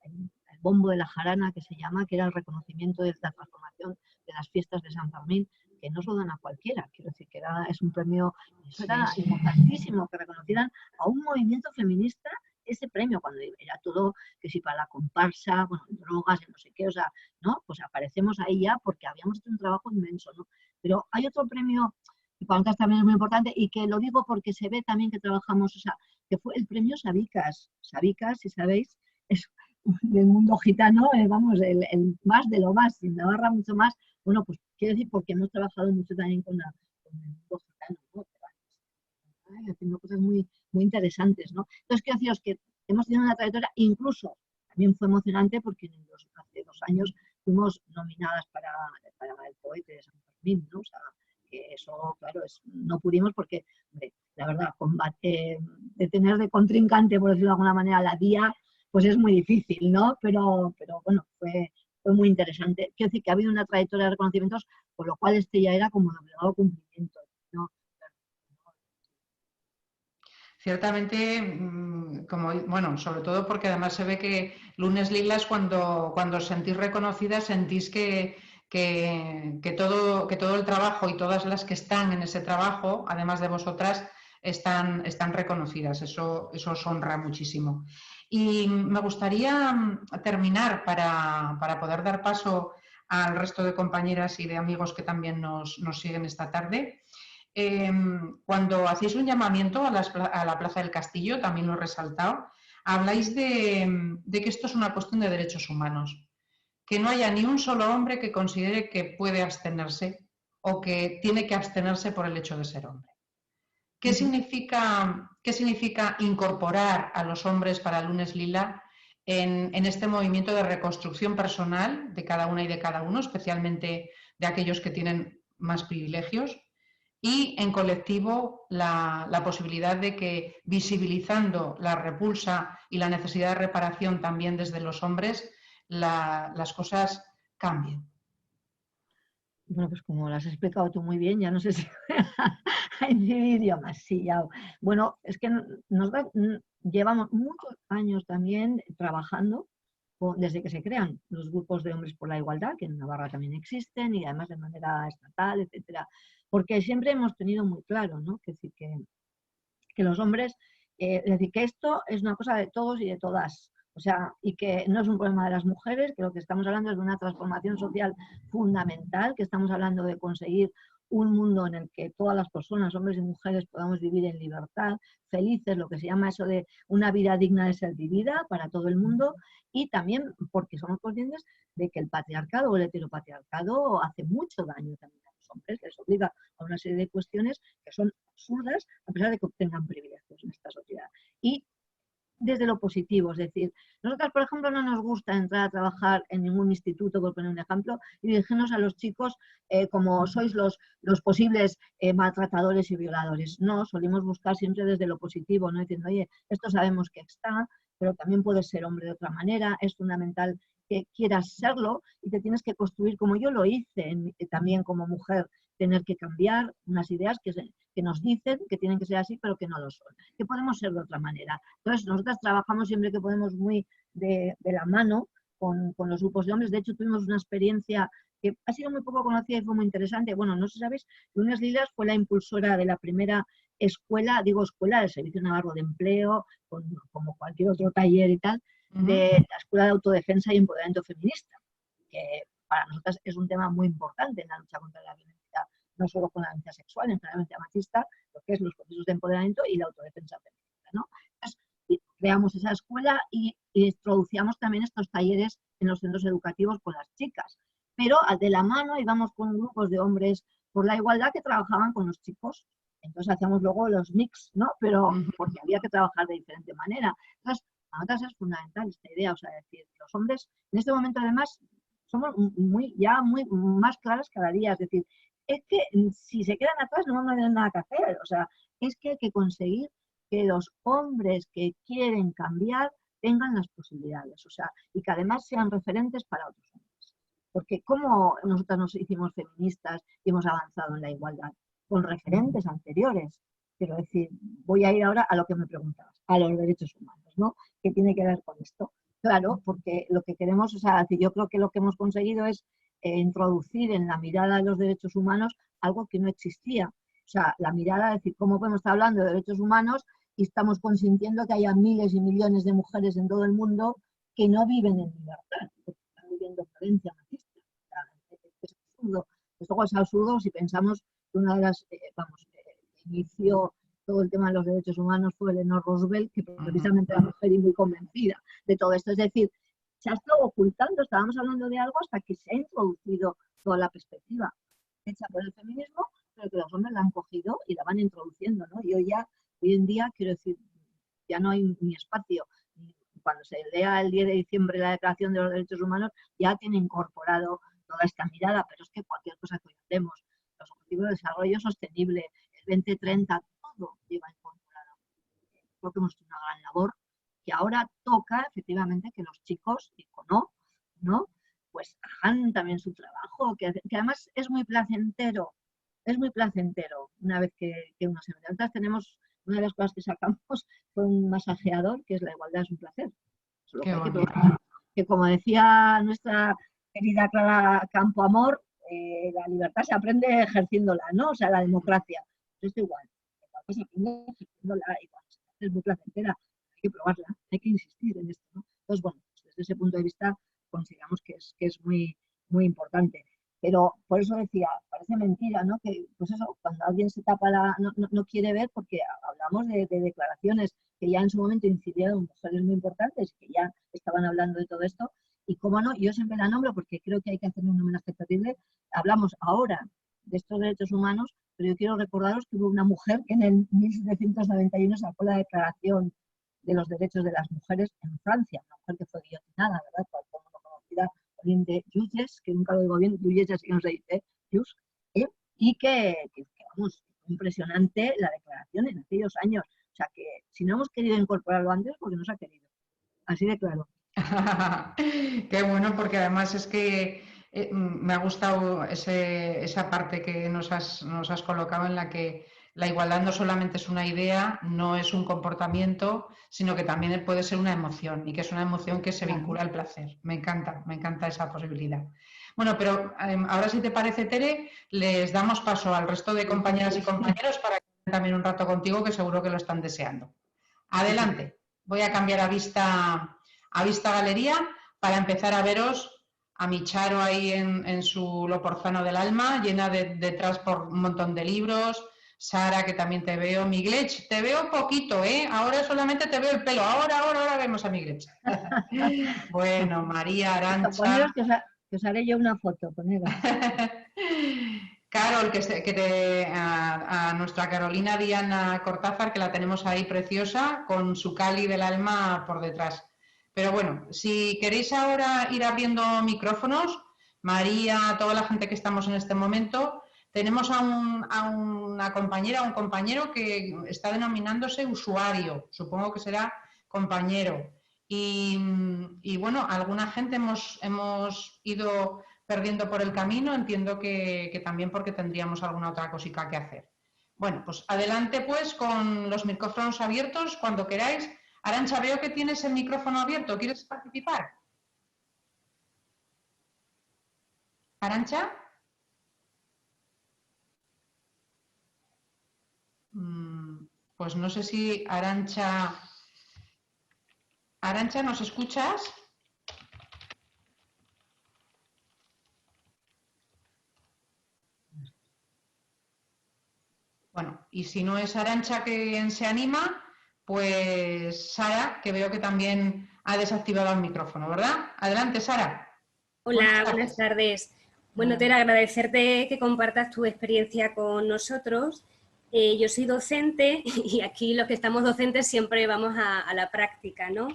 Bombo de la Jarana, que se llama, que era el reconocimiento de la transformación de las fiestas de San Fermín, que no se lo dan a cualquiera, quiero decir que es un premio, eso era importantísimo, que reconocieran a un movimiento feminista ese premio, cuando era todo, que si para la comparsa, bueno, drogas, no sé qué, o sea, ¿no? Pues aparecemos ahí ya porque habíamos hecho un trabajo inmenso, ¿no? Pero hay otro premio, y para nosotros también es muy importante, y que lo digo porque se ve también que trabajamos, o sea, que fue el premio Sabicas. Sabicas, si sabéis, es del mundo gitano, vamos, el más de lo más, en Navarra mucho más. Bueno, pues quiero decir, porque hemos trabajado mucho también con el mundo gitano, ¿no? Haciendo cosas muy, muy interesantes, ¿no? Entonces, quiero deciros que hemos tenido una trayectoria, incluso también fue emocionante porque hace 2 años fuimos nominadas para el Poete de San Fermín, ¿no? O sea, que eso, claro, no pudimos porque, hombre, la verdad, de tener de contrincante, por decirlo de alguna manera, la DIA, pues es muy difícil, ¿no? Pero bueno, fue muy interesante. Quiero decir que ha habido una trayectoria de reconocimientos, por lo cual este ya era como de obligado cumplimiento, ¿no? Ciertamente, como, bueno, sobre todo porque además se ve que Lunes Lilas, cuando os sentís reconocidas, sentís que todo el trabajo y todas las que están en ese trabajo, además de vosotras, están reconocidas. Eso os honra muchísimo. Y me gustaría terminar para poder dar paso al resto de compañeras y de amigos que también nos siguen esta tarde. Cuando hacéis un llamamiento a la Plaza del Castillo, también lo he resaltado, habláis de que esto es una cuestión de derechos humanos, que no haya ni un solo hombre que considere que puede abstenerse o que tiene que abstenerse por el hecho de ser hombre. ¿Qué significa incorporar a los hombres para Lunes Lila en este movimiento de reconstrucción personal de cada una y de cada uno, especialmente de aquellos que tienen más privilegios? Y en colectivo la posibilidad de que, visibilizando la repulsa y la necesidad de reparación también desde los hombres, las cosas cambien. Bueno, pues como lo has explicado tú muy bien, ya no sé si hay idiomas, sí, ya. Bueno, es que llevamos muchos años también trabajando desde que se crean los grupos de hombres por la igualdad, que en Navarra también existen, y además de manera estatal, etcétera, porque siempre hemos tenido muy claro, ¿no? Que decir que los hombres, es decir, que esto es una cosa de todos y de todas. O sea, y que no es un problema de las mujeres, que lo que estamos hablando es de una transformación social fundamental, que estamos hablando de conseguir un mundo en el que todas las personas, hombres y mujeres, podamos vivir en libertad, felices, lo que se llama eso de una vida digna de ser vivida para todo el mundo, y también porque somos conscientes de que el patriarcado o el heteropatriarcado hace mucho daño también a los hombres, les obliga a una serie de cuestiones que son absurdas, a pesar de que obtengan privilegios en esta sociedad. Y desde lo positivo, es decir, nosotras, por ejemplo, no nos gusta entrar a trabajar en ningún instituto, por poner un ejemplo, y dirigirnos a los chicos como sois los posibles maltratadores y violadores. No, solimos buscar siempre desde lo positivo, ¿no? Diciendo, oye, esto sabemos que está, pero también puede ser hombre de otra manera, es fundamental que quieras serlo y te tienes que construir, como yo lo hice también como mujer, tener que cambiar unas ideas que nos dicen que tienen que ser así, pero que no lo son, que podemos ser de otra manera. Entonces, nosotras trabajamos siempre que podemos muy de la mano con los grupos de hombres. De hecho, tuvimos una experiencia que ha sido muy poco conocida y fue muy interesante. Bueno, no sé si sabéis, Lunes Lilas fue la impulsora de la primera escuela, digo escuela del Servicio Navarro de Empleo, como cualquier otro taller y tal, de la Escuela de Autodefensa y Empoderamiento Feminista, que para nosotras es un tema muy importante en la lucha contra la violencia, no solo con la violencia sexual, en la violencia machista, lo que es los procesos de empoderamiento y la autodefensa feminista, ¿no? Entonces, creamos esa escuela y introducíamos también estos talleres en los centros educativos con las chicas, pero de la mano íbamos con grupos de hombres por la igualdad que trabajaban con los chicos. Entonces hacíamos luego los mix, ¿no? Pero porque había que trabajar de diferente manera. Entonces, a nosotras es fundamental esta idea, o sea, decir, los hombres en este momento además somos muy más claras cada día, es decir, es que si se quedan atrás no vamos a tener nada que hacer, o sea, es que hay que conseguir que los hombres que quieren cambiar tengan las posibilidades, o sea, y que además sean referentes para otros hombres. Porque como nosotras nos hicimos feministas y hemos avanzado en la igualdad, con referentes anteriores. Quiero decir, voy a ir ahora a lo que me preguntabas, a los derechos humanos, ¿no? ¿Qué tiene que ver con esto? Claro, porque lo que queremos, o sea, yo creo que lo que hemos conseguido es introducir en la mirada de los derechos humanos algo que no existía. O sea, la mirada, es decir, ¿cómo podemos estar hablando de derechos humanos y estamos consintiendo que haya miles y millones de mujeres en todo el mundo que no viven en libertad, porque están viviendo violencia machista? O sea, es absurdo. Esto es absurdo si pensamos que una de las, inició todo el tema de los derechos humanos fue Eleanor Roosevelt, que precisamente era mujer y muy convencida de todo esto. Es decir, se ha estado ocultando, estábamos hablando de algo hasta que se ha introducido toda la perspectiva hecha por el feminismo, pero que los hombres la han cogido y la van introduciendo, ¿no? Y hoy en día, quiero decir, ya no hay ni espacio. Cuando se lea el 10 de diciembre la Declaración de los Derechos Humanos, ya tiene incorporado toda esta mirada, pero es que cualquier cosa que hoy hacemos, los objetivos de desarrollo sostenible, el 2030, todo lleva incorporado. Creo que hemos hecho una gran labor, que ahora toca efectivamente que los chicos, ¿no? Pues hagan también su trabajo, que además es muy placentero una vez que uno se mete. Entonces tenemos, una de las cosas que sacamos fue un masajeador, que es la igualdad es un placer. Solo que hay que probar, que como decía nuestra querida Clara Campoamor, la libertad se aprende ejerciéndola, ¿no? O sea, la democracia. Pues esto igual, se aprende ejerciéndola y es muy placentera, hay que probarla, hay que insistir en esto, ¿no? Entonces, bueno, pues desde ese punto de vista consideramos que es muy, muy importante. Pero por eso decía, parece mentira, ¿no? Que, pues eso, cuando alguien se tapa no quiere ver, porque hablamos de declaraciones que ya en su momento incidieron mujeres muy importantes, que ya estaban hablando de todo esto, y cómo no, yo siempre la nombro porque creo que hay que hacerle un homenaje terrible. Hablamos ahora de estos derechos humanos, pero yo quiero recordaros que hubo una mujer que en el 1791 sacó la Declaración de los Derechos de las Mujeres en Francia, una mujer que fue guillotinada, ¿verdad? Por todo el mundo conocida, de Juges, que nunca lo digo bien, Juges así no se dice, y que vamos, impresionante la declaración en aquellos años. O sea que si no hemos querido incorporarlo antes, porque no se ha querido. Así de claro. Qué bueno, porque además es que me ha gustado esa parte que nos has colocado en la que la igualdad no solamente es una idea, no es un comportamiento, sino que también puede ser una emoción y que es una emoción que se vincula al placer. Me encanta esa posibilidad. Bueno, pero ahora si te parece, Tere, les damos paso al resto de compañeras y compañeros para que estén también un rato contigo, que seguro que lo están deseando. Adelante, voy a cambiar a vista galería para empezar a veros a mi Charo ahí en su Loporzano del alma, llena detrás por un montón de libros. Sara, que también te veo. Miglech, te veo poquito, ¿eh? Ahora solamente te veo el pelo. Ahora vemos a Miglech. Bueno, María Arantxa. Que os haré yo una foto con ella. Carol, a nuestra Carolina Diana Cortázar, que la tenemos ahí preciosa, con su Cali del alma por detrás. Pero bueno, si queréis ahora ir abriendo micrófonos, María, toda la gente que estamos en este momento, tenemos a una compañera, a un compañero que está denominándose usuario, supongo que será compañero, Y bueno, alguna gente hemos ido perdiendo por el camino, entiendo que también porque tendríamos alguna otra cosita que hacer. Bueno, pues adelante pues con los micrófonos abiertos cuando queráis. Arantxa, veo que tienes el micrófono abierto, ¿quieres participar? ¿Arantxa? Pues no sé si Arantxa... Arantxa, ¿nos escuchas? Bueno, y si no es Arantxa quien se anima, pues Sara, que veo que también ha desactivado el micrófono, ¿verdad? Adelante, Sara. Hola, buenas tardes. Bueno, Tere, agradecerte que compartas tu experiencia con nosotros. Yo soy docente y aquí los que estamos docentes siempre vamos a la práctica, ¿no?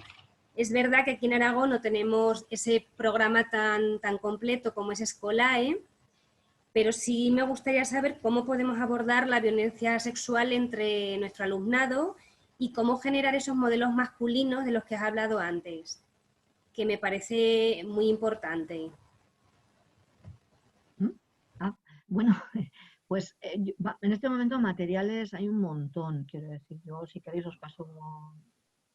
Es verdad que aquí en Aragón no tenemos ese programa tan completo como es Escolae, pero sí me gustaría saber cómo podemos abordar la violencia sexual entre nuestro alumnado y cómo generar esos modelos masculinos de los que has hablado antes, que me parece muy importante. Bueno, pues en este momento materiales hay un montón, quiero decir. Yo, si queréis, os paso,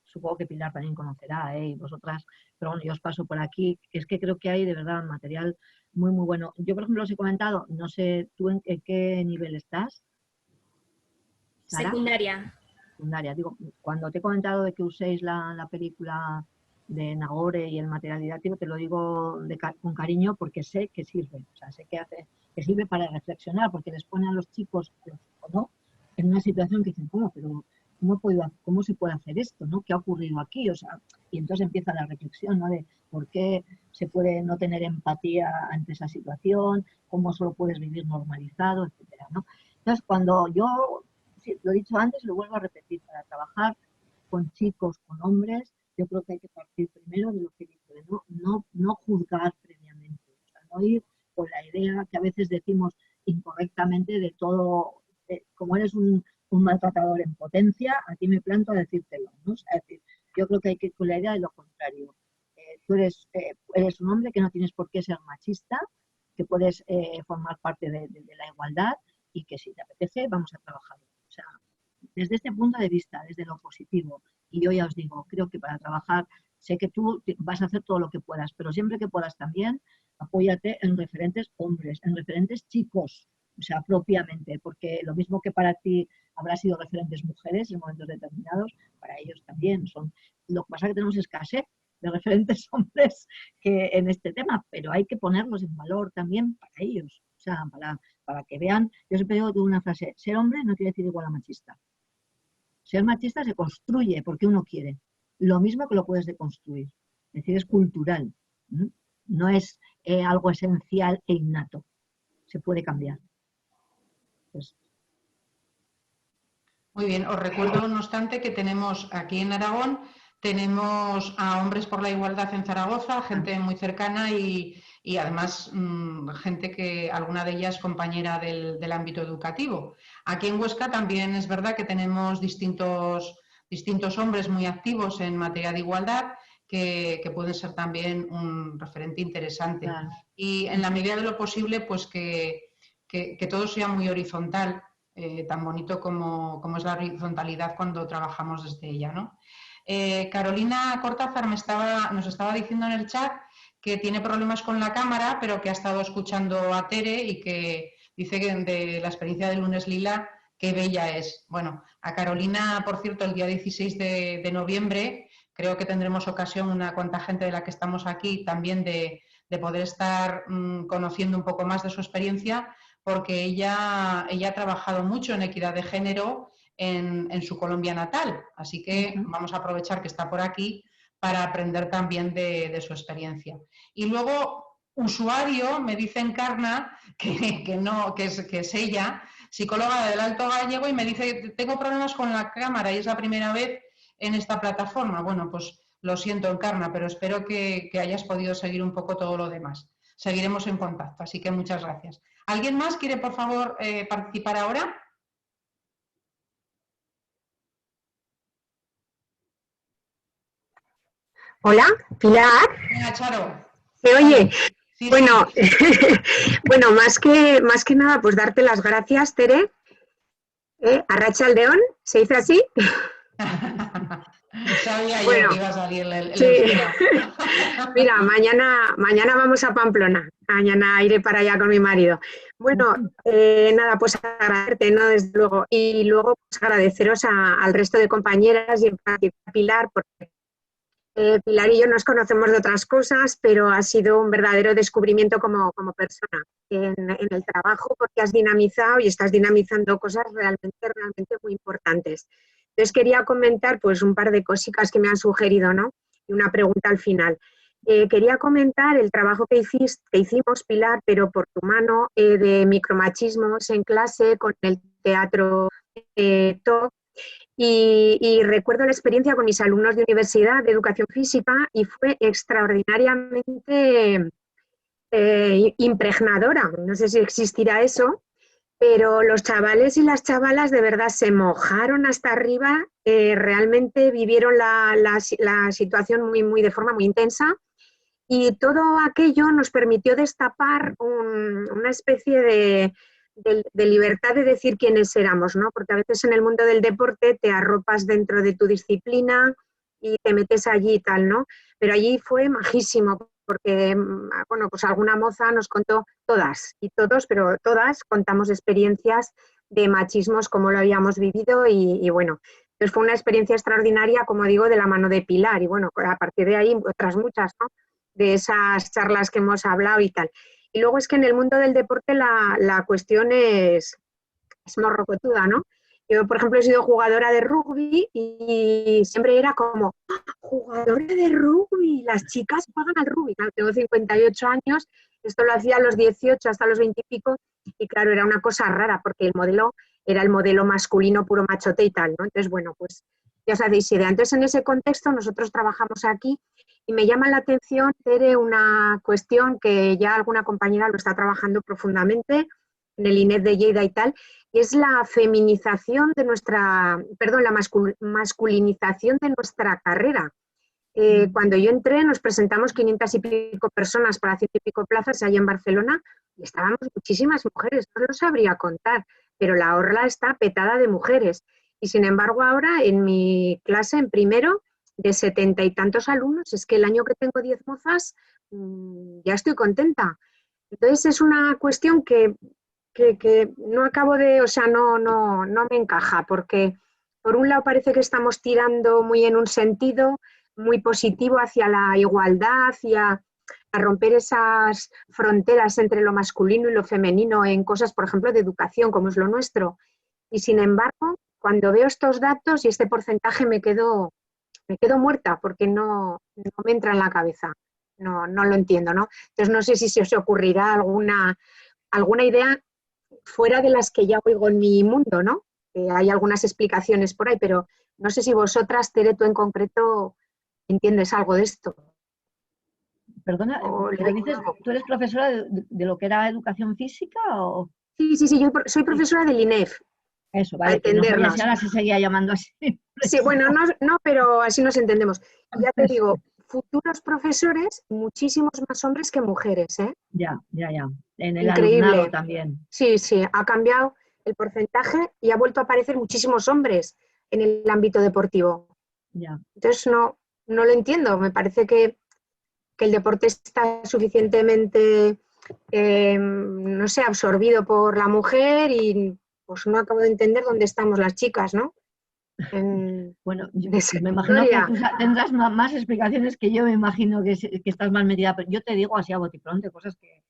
supongo que Pilar también conocerá, y vosotras, pero bueno, yo os paso por aquí. Es que creo que hay de verdad material muy, muy bueno. Yo, por ejemplo, os he comentado, no sé, ¿tú en qué nivel estás, Sara? Secundaria. Secundaria. Digo, cuando te he comentado de que uséis la película de Nagore y el material didáctico, te lo digo con cariño porque sé que sirve. O sea, sé que sirve para reflexionar, porque les pone a los chicos, o no, en una situación que dicen, pero ¿cómo se puede hacer esto? ¿No? ¿Qué ha ocurrido aquí? O sea, y entonces empieza la reflexión, ¿no? De por qué se puede no tener empatía ante esa situación, cómo solo puedes vivir normalizado, etcétera, ¿no? Entonces, cuando yo, lo he dicho antes, lo vuelvo a repetir, para trabajar con chicos, con hombres, yo creo que hay que partir primero de lo que digo, de no juzgar previamente, o sea, no ir con la idea que a veces decimos incorrectamente de todo, como eres un maltratador en potencia, aquí me planto a decírtelo, ¿no? O sea, es decir, yo creo que hay que ir con la idea de lo contrario. Tú eres un hombre que no tienes por qué ser machista, que puedes formar parte de la igualdad y que si te apetece vamos a trabajarlo. O sea, desde este punto de vista, desde lo positivo. Y yo ya os digo, creo que para trabajar, sé que tú vas a hacer todo lo que puedas, pero siempre que puedas también, apóyate en referentes hombres, en referentes chicos, o sea, propiamente, porque lo mismo que para ti habrá sido referentes mujeres en momentos determinados, para ellos también son. Lo que pasa es que tenemos escasez de referentes hombres que en este tema, pero hay que ponerlos en valor también para ellos, o sea, para que vean. Yo siempre digo una frase: ser hombre no quiere decir igual a machista. Ser machista se construye porque uno quiere. Lo mismo que lo puedes deconstruir. Es decir, es cultural. No es algo esencial e innato. Se puede cambiar. Pues, muy bien, os recuerdo, no obstante, que tenemos aquí en Aragón, tenemos a Hombres por la Igualdad en Zaragoza, gente muy cercana y además gente que alguna de ellas compañera del ámbito educativo. Aquí en Huesca también es verdad que tenemos distintos hombres muy activos en materia de igualdad que pueden ser también un referente interesante. claro. Y en la medida de lo posible, pues que todo sea muy horizontal. Tan bonito como es la horizontalidad cuando trabajamos desde ella, ¿no? Carolina Cortázar nos estaba diciendo en el chat que tiene problemas con la cámara, pero que ha estado escuchando a Tere y que dice que de la experiencia de Lunes Lila, qué bella es. Bueno, a Carolina, por cierto, el día 16 de noviembre, creo que tendremos ocasión, una cuanta gente de la que estamos aquí, también de poder estar conociendo un poco más de su experiencia, porque ella ha trabajado mucho en equidad de género en su Colombia natal. Así que vamos a aprovechar que está por aquí para aprender también de su experiencia. Y luego, usuario, me dice Encarna que es ella, psicóloga del Alto Gallego, y me dice: tengo problemas con la cámara y es la primera vez en esta plataforma. Bueno, pues lo siento, Encarna, pero espero que hayas podido seguir un poco todo lo demás. Seguiremos en contacto, así que muchas gracias. ¿Alguien más quiere, por favor, participar ahora? Hola, Pilar, Venga, Charo. ¿se oye? Sí, Bueno, sí. bueno, más que nada, pues darte las gracias, Tere. Arratsaldeon, ¿se dice así? Sabía yo que Bueno, iba a salir el sí. euskera. Mira, mañana vamos a Pamplona. Mañana iré para allá con mi marido. Bueno, nada, pues agradecerte, ¿no? Desde luego. Y luego pues, agradeceros al resto de compañeras y en particular a Pilar, porque Pilar y yo nos conocemos de otras cosas, pero ha sido un verdadero descubrimiento como persona en el trabajo, porque has dinamizado y estás dinamizando cosas realmente muy importantes. Entonces quería comentar pues un par de cositas que me han sugerido, ¿no? Y una pregunta al final. Quería comentar el trabajo que hicimos, Pilar, pero por tu mano, de micromachismos en clase con el teatro TOC. Y recuerdo la experiencia con mis alumnos de universidad de educación física y fue extraordinariamente impregnadora. No sé si existirá eso, pero los chavales y las chavalas de verdad se mojaron hasta arriba, realmente vivieron la situación muy de forma muy intensa y todo aquello nos permitió destapar una especie de libertad de decir quiénes éramos, ¿no? Porque a veces en el mundo del deporte te arropas dentro de tu disciplina y te metes allí y tal, ¿no? Pero allí fue majísimo, porque, bueno, pues alguna moza nos contó, todas y todos, pero todas contamos experiencias de machismos como lo habíamos vivido y bueno, entonces fue una experiencia extraordinaria, como digo, de la mano de Pilar y bueno, a partir de ahí otras muchas, ¿no? De esas charlas que hemos hablado y tal. Y luego es que en el mundo del deporte la cuestión es morrocotuda, ¿no? Yo, por ejemplo, he sido jugadora de rugby y siempre era como, jugadora de rugby, las chicas juegan al rugby. Claro, tengo 58 años, esto lo hacía a los 18 hasta los 20 y pico, y claro, era una cosa rara porque el modelo era el modelo masculino puro machote y tal, ¿no? Entonces, bueno, pues ya os hacéis idea. Entonces, en ese contexto, nosotros trabajamos aquí y me llama la atención, Tere, una cuestión que ya alguna compañera lo está trabajando profundamente en el INEF de Lleida y tal, y es la feminización de nuestra, perdón, la masculinización de nuestra carrera. Cuando yo entré nos presentamos 500 y pico personas para 100 y pico plazas allá en Barcelona y estábamos muchísimas mujeres, no lo sabría contar, pero la orla está petada de mujeres. Y sin embargo ahora en mi clase, en primero, de 70 y tantos alumnos, es que el año que tengo 10 mozas, ya estoy contenta. Entonces es una cuestión que no acabo de, o sea, no me encaja, porque por un lado parece que estamos tirando muy en un sentido muy positivo hacia la igualdad, hacia a romper esas fronteras entre lo masculino y lo femenino en cosas, por ejemplo, de educación, como es lo nuestro. Y sin embargo, cuando veo estos datos y este porcentaje me quedo muerta porque no me entra en la cabeza. No lo entiendo, ¿no? Entonces no sé si se os ocurrirá alguna idea fuera de las que ya oigo en mi mundo, ¿no? Hay algunas explicaciones por ahí, pero no sé si vosotras, Tere, tú en concreto, entiendes algo de esto. Perdona, pero dices, ¿tú eres profesora de lo que era educación física o...? Sí, yo soy profesora del INEF, Eso, para vale, que no sabía entendernos. si ahora se seguía llamando así. Sí, bueno, no, pero así nos entendemos. Y ya te digo, futuros profesores, muchísimos más hombres que mujeres, ¿eh? Ya. En el alumnado Increíble. también. Sí, ha cambiado el porcentaje y ha vuelto a aparecer muchísimos hombres en el ámbito deportivo. Ya. Entonces no lo entiendo, me parece que el deporte está suficientemente, no sé, absorbido por la mujer y pues no acabo de entender dónde estamos las chicas, ¿no? Bueno, me imagino que historia. tú tendrás más explicaciones que yo, me imagino que estás más metida, pero yo te digo así a botiplón de cosas que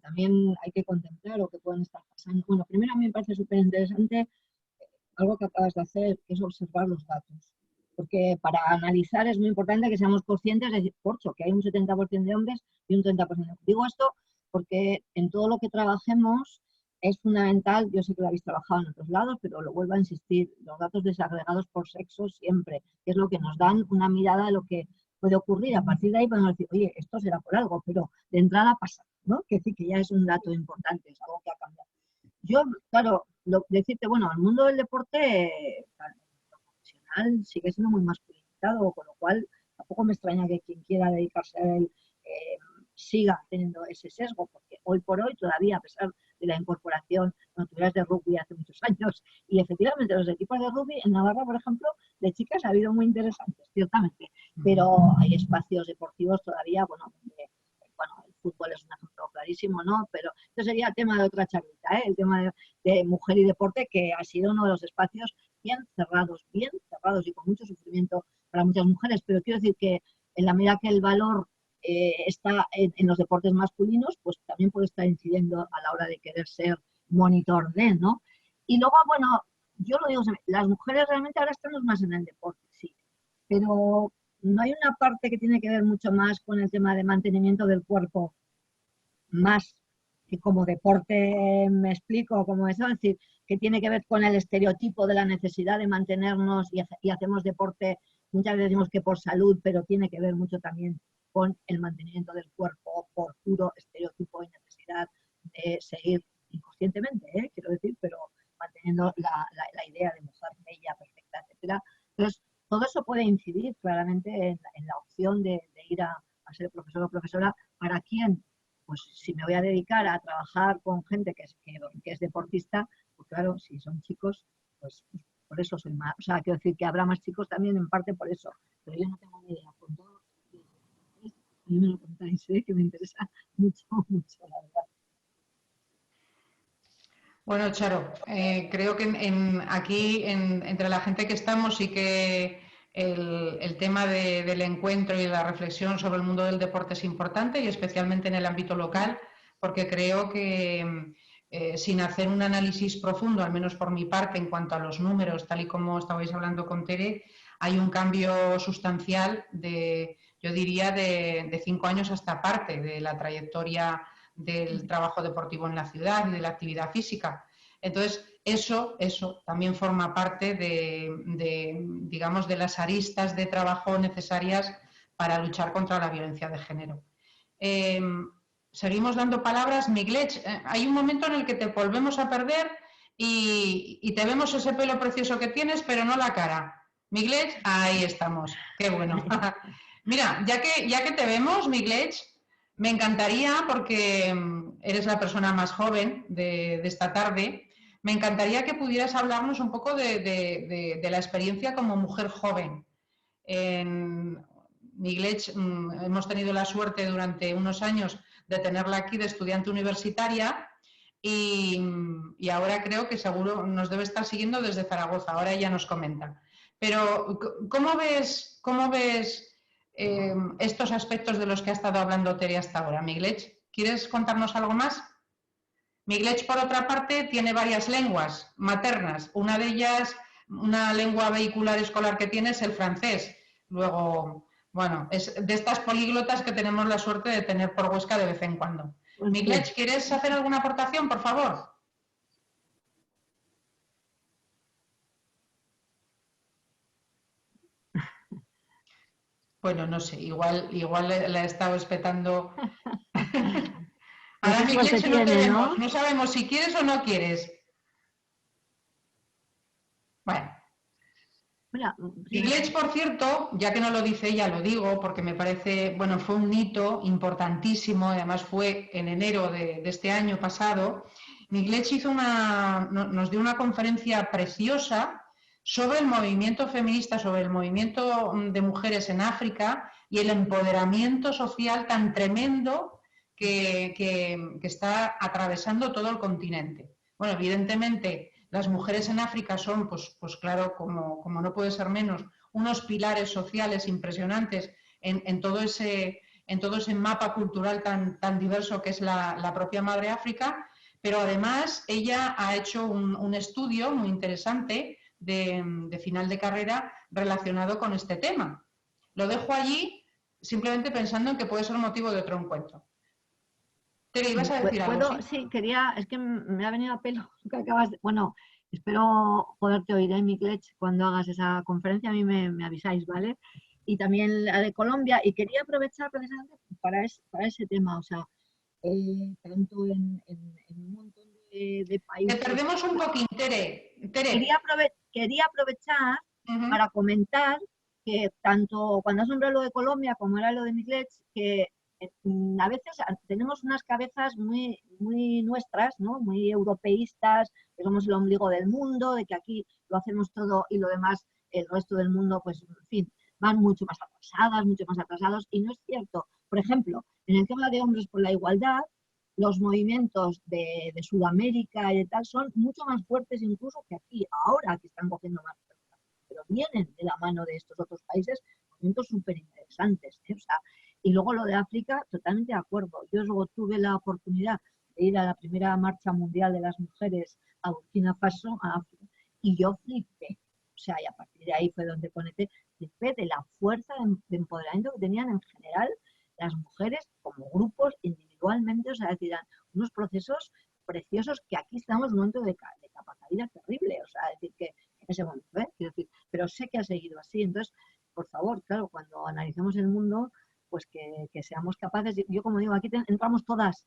también hay que contemplar o que pueden estar pasando. Bueno, primero a mí me parece súper interesante algo que acabas de hacer, que es observar los datos. Porque para analizar es muy importante que seamos conscientes de, corcho, que hay un 70% de hombres y un 30% de mujeres. Digo esto porque en todo lo que trabajemos es fundamental, yo sé que lo habéis trabajado en otros lados, pero lo vuelvo a insistir, los datos desagregados por sexo siempre, que es lo que nos dan una mirada de lo que puede ocurrir. A partir de ahí podemos decir, oye, esto será por algo, pero de entrada pasa, ¿no? Que decir que ya es un dato importante, es algo que ha cambiado. Yo, claro, decirte, bueno, el mundo del deporte profesional sigue siendo muy masculinizado, con lo cual tampoco me extraña que quien quiera dedicarse a él siga teniendo ese sesgo, porque hoy por hoy todavía, a pesar de la incorporación, bueno, tú eras de rugby hace muchos años, y efectivamente los equipos de rugby en Navarra, por ejemplo, de chicas ha habido muy interesantes, ciertamente, pero hay espacios deportivos todavía, bueno, donde, bueno, el fútbol es un ejemplo clarísimo, ¿no? Pero esto sería tema de otra charlita, ¿eh? El tema de mujer y deporte, que ha sido uno de los espacios bien cerrados y con mucho sufrimiento para muchas mujeres, pero quiero decir que en la medida que el valor está en los deportes masculinos, pues también puede estar incidiendo a la hora de querer ser monitor de, ¿no? Y luego, bueno, yo lo digo, las mujeres realmente ahora estamos más en el deporte, sí, pero no hay una parte que tiene que ver mucho más con el tema de mantenimiento del cuerpo, más que como deporte, me explico, como eso, es decir, que tiene que ver con el estereotipo de la necesidad de mantenernos y hacemos deporte, muchas veces decimos que por salud, pero tiene que ver mucho también con el mantenimiento del cuerpo por puro estereotipo y necesidad de seguir inconscientemente, quiero decir, pero manteniendo la idea de mujer bella, perfecta, etcétera. Entonces, todo eso puede incidir claramente en la opción de ir a ser profesor o profesora. ¿Para quién? Pues si me voy a dedicar a trabajar con gente que es deportista, pues claro, si son chicos, pues por eso soy más. O sea, quiero decir que habrá más chicos también en parte por eso, pero yo no tengo ni idea. Con todo, a mí me lo contáis, que me interesa mucho, mucho, la verdad. Bueno, Charo, creo que aquí, entre la gente que estamos, sí que el tema del encuentro y la reflexión sobre el mundo del deporte es importante, y especialmente en el ámbito local, porque creo que sin hacer un análisis profundo, al menos por mi parte, en cuanto a los números, tal y como estabais hablando con Tere, hay un cambio sustancial yo diría, de 5 años a esta parte de la trayectoria del trabajo deportivo en la ciudad y de la actividad física. Entonces, eso también forma parte digamos, de las aristas de trabajo necesarias para luchar contra la violencia de género. Seguimos dando palabras. Miglech, hay un momento en el que te volvemos a perder y te vemos ese pelo precioso que tienes, pero no la cara. Miglech, ahí estamos. Qué bueno. Mira, ya que te vemos, Miglech, me encantaría, porque eres la persona más joven de esta tarde, me encantaría que pudieras hablarnos un poco de la experiencia como mujer joven. En Miglech hemos tenido la suerte durante unos años de tenerla aquí de estudiante universitaria y ahora creo que seguro nos debe estar siguiendo desde Zaragoza, ahora ella nos comenta. Pero, ¿cómo ves estos aspectos de los que ha estado hablando Tere hasta ahora? Miglech, ¿quieres contarnos algo más? Miglech, por otra parte, tiene varias lenguas maternas. Una de ellas, una lengua vehicular escolar que tiene, es el francés. Luego, bueno, es de estas políglotas que tenemos la suerte de tener por Huesca de vez en cuando. Miglech, ¿quieres hacer alguna aportación, por favor? Bueno, no sé, igual la he estado espetando. Ahora, Miglech, no te vemos, no sabemos si quieres o no quieres. Bueno. Miglech, por cierto, ya que no lo dice ella, lo digo, porque me parece, bueno, fue un hito importantísimo, además fue en enero de este año pasado. Miglech nos dio una conferencia preciosa sobre el movimiento feminista, sobre el movimiento de mujeres en África y el empoderamiento social tan tremendo que está atravesando todo el continente. Bueno, evidentemente, las mujeres en África son, pues claro, como no puede ser menos, unos pilares sociales impresionantes en todo ese mapa cultural tan diverso que es la propia Madre África, pero además ella ha hecho un estudio muy interesante de final de carrera relacionado con este tema. Lo dejo allí simplemente pensando en que puede ser motivo de otro encuentro. Tere, ¿ibas a decir algo? Sí, es que me ha venido a pelo que acabas de... Bueno, espero poderte oír, Miglech, cuando hagas esa conferencia, a mí me avisáis, ¿vale? Y también la de Colombia, y quería aprovechar precisamente para ese tema, o sea, tanto en un montón de países... Te perdemos un poquín, Tere. Quería aprovechar para comentar que tanto cuando has nombrado lo de Colombia como era lo de Miglets, que a veces tenemos unas cabezas muy, muy nuestras, ¿no? Muy europeístas, que somos el ombligo del mundo, de que aquí lo hacemos todo y lo demás, el resto del mundo, pues, en fin, van mucho más atrasadas, mucho más atrasados, y no es cierto. Por ejemplo, en el tema de Hombres por la Igualdad, los movimientos de Sudamérica y de tal son mucho más fuertes incluso que aquí, ahora que están cogiendo más fuerza, pero vienen de la mano de estos otros países, movimientos súper interesantes, ¿eh? O sea, y luego lo de África, totalmente de acuerdo. Yo luego tuve la oportunidad de ir a la primera marcha mundial de las mujeres a Burkina Faso, a África, y yo flipé. O sea, y a partir de ahí fue donde conecté, flipé de la fuerza de empoderamiento que tenían en general las mujeres como grupos, individualmente, o sea, es decir, unos procesos preciosos que aquí estamos en un momento de capa caída terrible, o sea, es decir, que en ese momento, quiero decir, pero sé que ha seguido así. Entonces, por favor, claro, cuando analicemos el mundo, pues que seamos capaces, yo como digo, aquí entramos todas,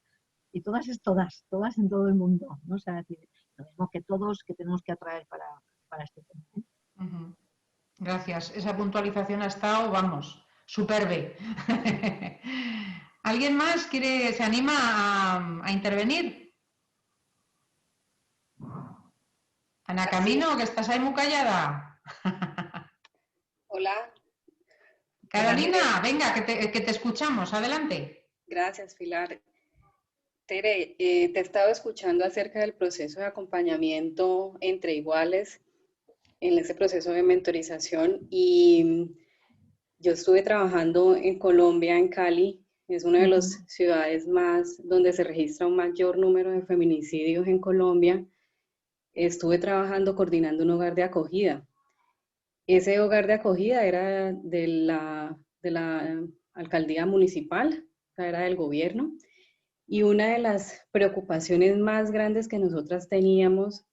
y todas es todas en todo el mundo, ¿no? O sea, es decir, lo mismo que todos que tenemos que atraer para este tema, ¿eh? Gracias. Esa puntualización ha estado, vamos, superbe. ¿Alguien más se anima a intervenir? Ana Camino, que estás ahí muy callada. Hola. Carolina, Hola, venga, que te escuchamos. Adelante. gracias, Pilar. Tere, te he estado escuchando acerca del proceso de acompañamiento entre iguales en ese proceso de mentorización, y yo estuve trabajando en Colombia, en Cali. Es una de las ciudades más donde se registra un mayor número de feminicidios en Colombia. Estuve trabajando coordinando un hogar de acogida. Ese hogar de acogida era de la alcaldía municipal, o sea, era del gobierno. Y una de las preocupaciones más grandes que nosotras teníamos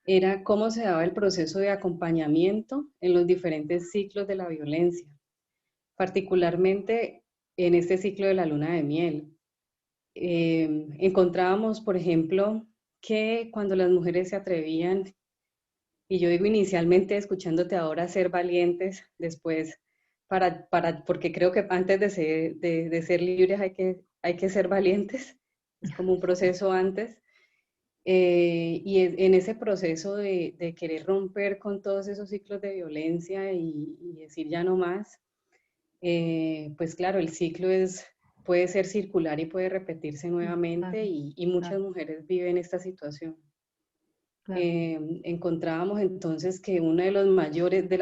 era cómo se daba el proceso de acompañamiento en los diferentes ciclos de la violencia, particularmente en este ciclo de la luna de miel. Encontrábamos, por ejemplo, que cuando las mujeres se atrevían, y yo digo inicialmente escuchándote ahora, ser valientes, después porque creo que antes de ser libres hay que ser valientes, es como un proceso antes. Y en ese proceso de querer romper con todos esos ciclos de violencia y decir ya no más, pues claro, el ciclo puede ser circular y puede repetirse nuevamente, Claro, y muchas mujeres viven esta situación. claro. Encontrábamos entonces que una de las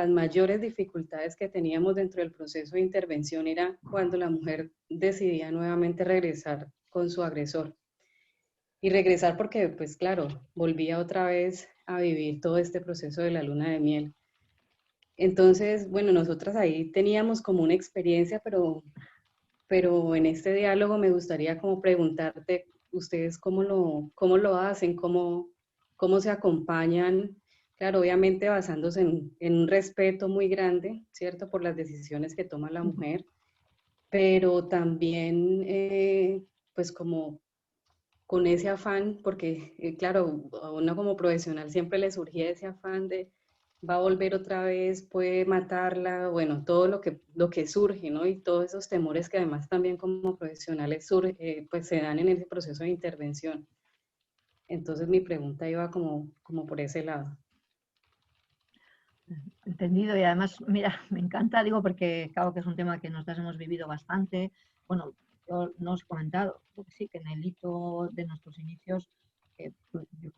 mayores dificultades que teníamos dentro del proceso de intervención era cuando la mujer decidía nuevamente regresar con su agresor. Y regresar porque, pues claro, volvía otra vez a vivir todo este proceso de la luna de miel. Entonces, bueno, nosotras ahí teníamos como una experiencia, pero en este diálogo me gustaría como preguntarte, ustedes cómo lo hacen, cómo se acompañan, claro, obviamente basándose en un respeto muy grande, ¿cierto?, por las decisiones que toma la mujer, pero también, pues como con ese afán, porque claro, a uno como profesional siempre le surgía ese afán de va a volver otra vez, puede matarla, bueno, todo lo que surge, ¿no? Y todos esos temores que además también como profesionales pues se dan en ese proceso de intervención. Entonces mi pregunta iba como por ese lado. Entendido, y además, mira, me encanta, digo, porque claro que es un tema que nosotros hemos vivido bastante. Bueno, yo no os he comentado, porque sí, que en el hito de nuestros inicios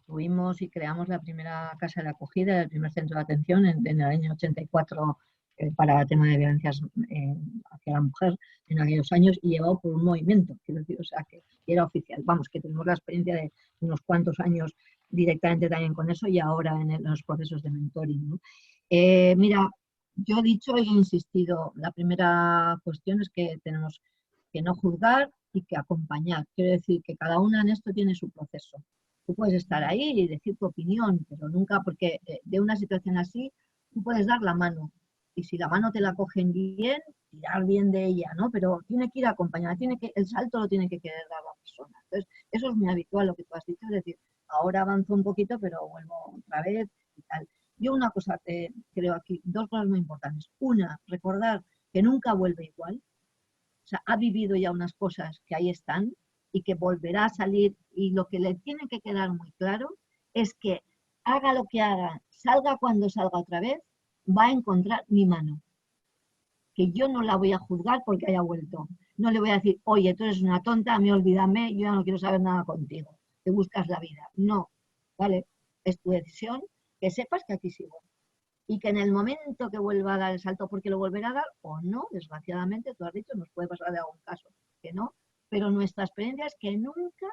tuvimos y creamos la primera casa de acogida, el primer centro de atención en el año 84 para el tema de violencias hacia la mujer en aquellos años, y llevado por un movimiento, quiero decir, o sea, que era oficial. Vamos, que tenemos la experiencia de unos cuantos años directamente también con eso, y ahora en los procesos de mentoring, ¿no? Mira, yo he dicho y he insistido, la primera cuestión es que tenemos que no juzgar y que acompañar. Quiero decir que cada una en esto tiene su proceso. Tú puedes estar ahí y decir tu opinión, pero nunca, porque de una situación así tú puedes dar la mano. Y si la mano te la cogen bien, tirar bien de ella, ¿no? Pero tiene que ir acompañada, el salto lo tiene que querer dar la persona. Entonces, eso es muy habitual lo que tú has dicho, es decir, ahora avanzo un poquito, pero vuelvo otra vez y tal. Yo una cosa creo aquí, dos cosas muy importantes. Una, recordar que nunca vuelve igual. O sea, ha vivido ya unas cosas que ahí están y que volverá a salir, y lo que le tiene que quedar muy claro es que haga lo que haga, salga cuando salga otra vez, va a encontrar mi mano. Que yo no la voy a juzgar porque haya vuelto. No le voy a decir, oye, tú eres una tonta, a mí olvídame, yo ya no quiero saber nada contigo, te buscas la vida. No, ¿vale? Es tu decisión, que sepas que aquí sigo. Y que en el momento que vuelva a dar el salto, porque lo volverá a dar o no, desgraciadamente, tú has dicho, nos puede pasar de algún caso que no, pero nuestra experiencia es que nunca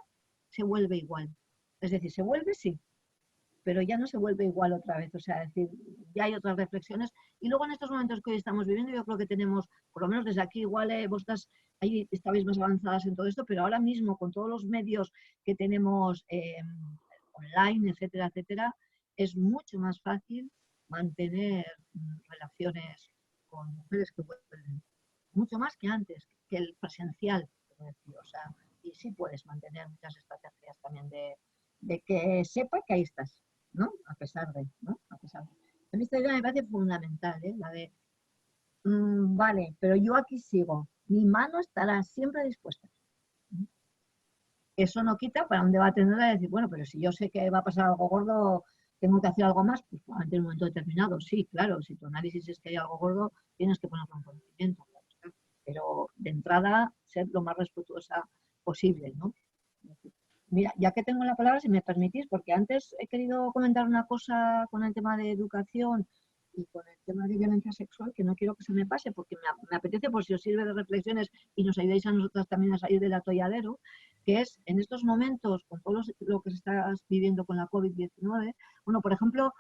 se vuelve igual. Es decir, se vuelve sí, pero ya no se vuelve igual otra vez. O sea, es decir, ya hay otras reflexiones. Y luego en estos momentos que hoy estamos viviendo, yo creo que tenemos, por lo menos desde aquí, igual vosotras ahí estabais más avanzadas en todo esto, pero ahora mismo con todos los medios que tenemos online, etcétera, etcétera, es mucho más fácil mantener relaciones con mujeres que vuelven. Mucho más que antes, que el presencial. O sea, y sí puedes mantener muchas estrategias también de que sepa que ahí estás, ¿no? A pesar de, ¿no? A pesar de. A mí esta idea me parece fundamental, ¿eh? La de, vale, pero yo aquí sigo, mi mano estará siempre dispuesta. Eso no quita para un debate de decir, bueno, pero si yo sé que va a pasar algo gordo, tengo que hacer algo más, pues probablemente en un momento determinado, sí, claro, si tu análisis es que hay algo gordo, tienes que ponerlo en conocimiento, claro, pero de entrada ser lo más respetuosa posible, ¿no? Mira, ya que tengo la palabra, si me permitís, porque antes he querido comentar una cosa con el tema de educación y con el tema de violencia sexual, que no quiero que se me pase, porque me apetece, por si os sirve de reflexiones y nos ayudáis a nosotras también a salir del atolladero, que es en estos momentos, con todo lo que se está viviendo con la COVID-19, bueno, por ejemplo,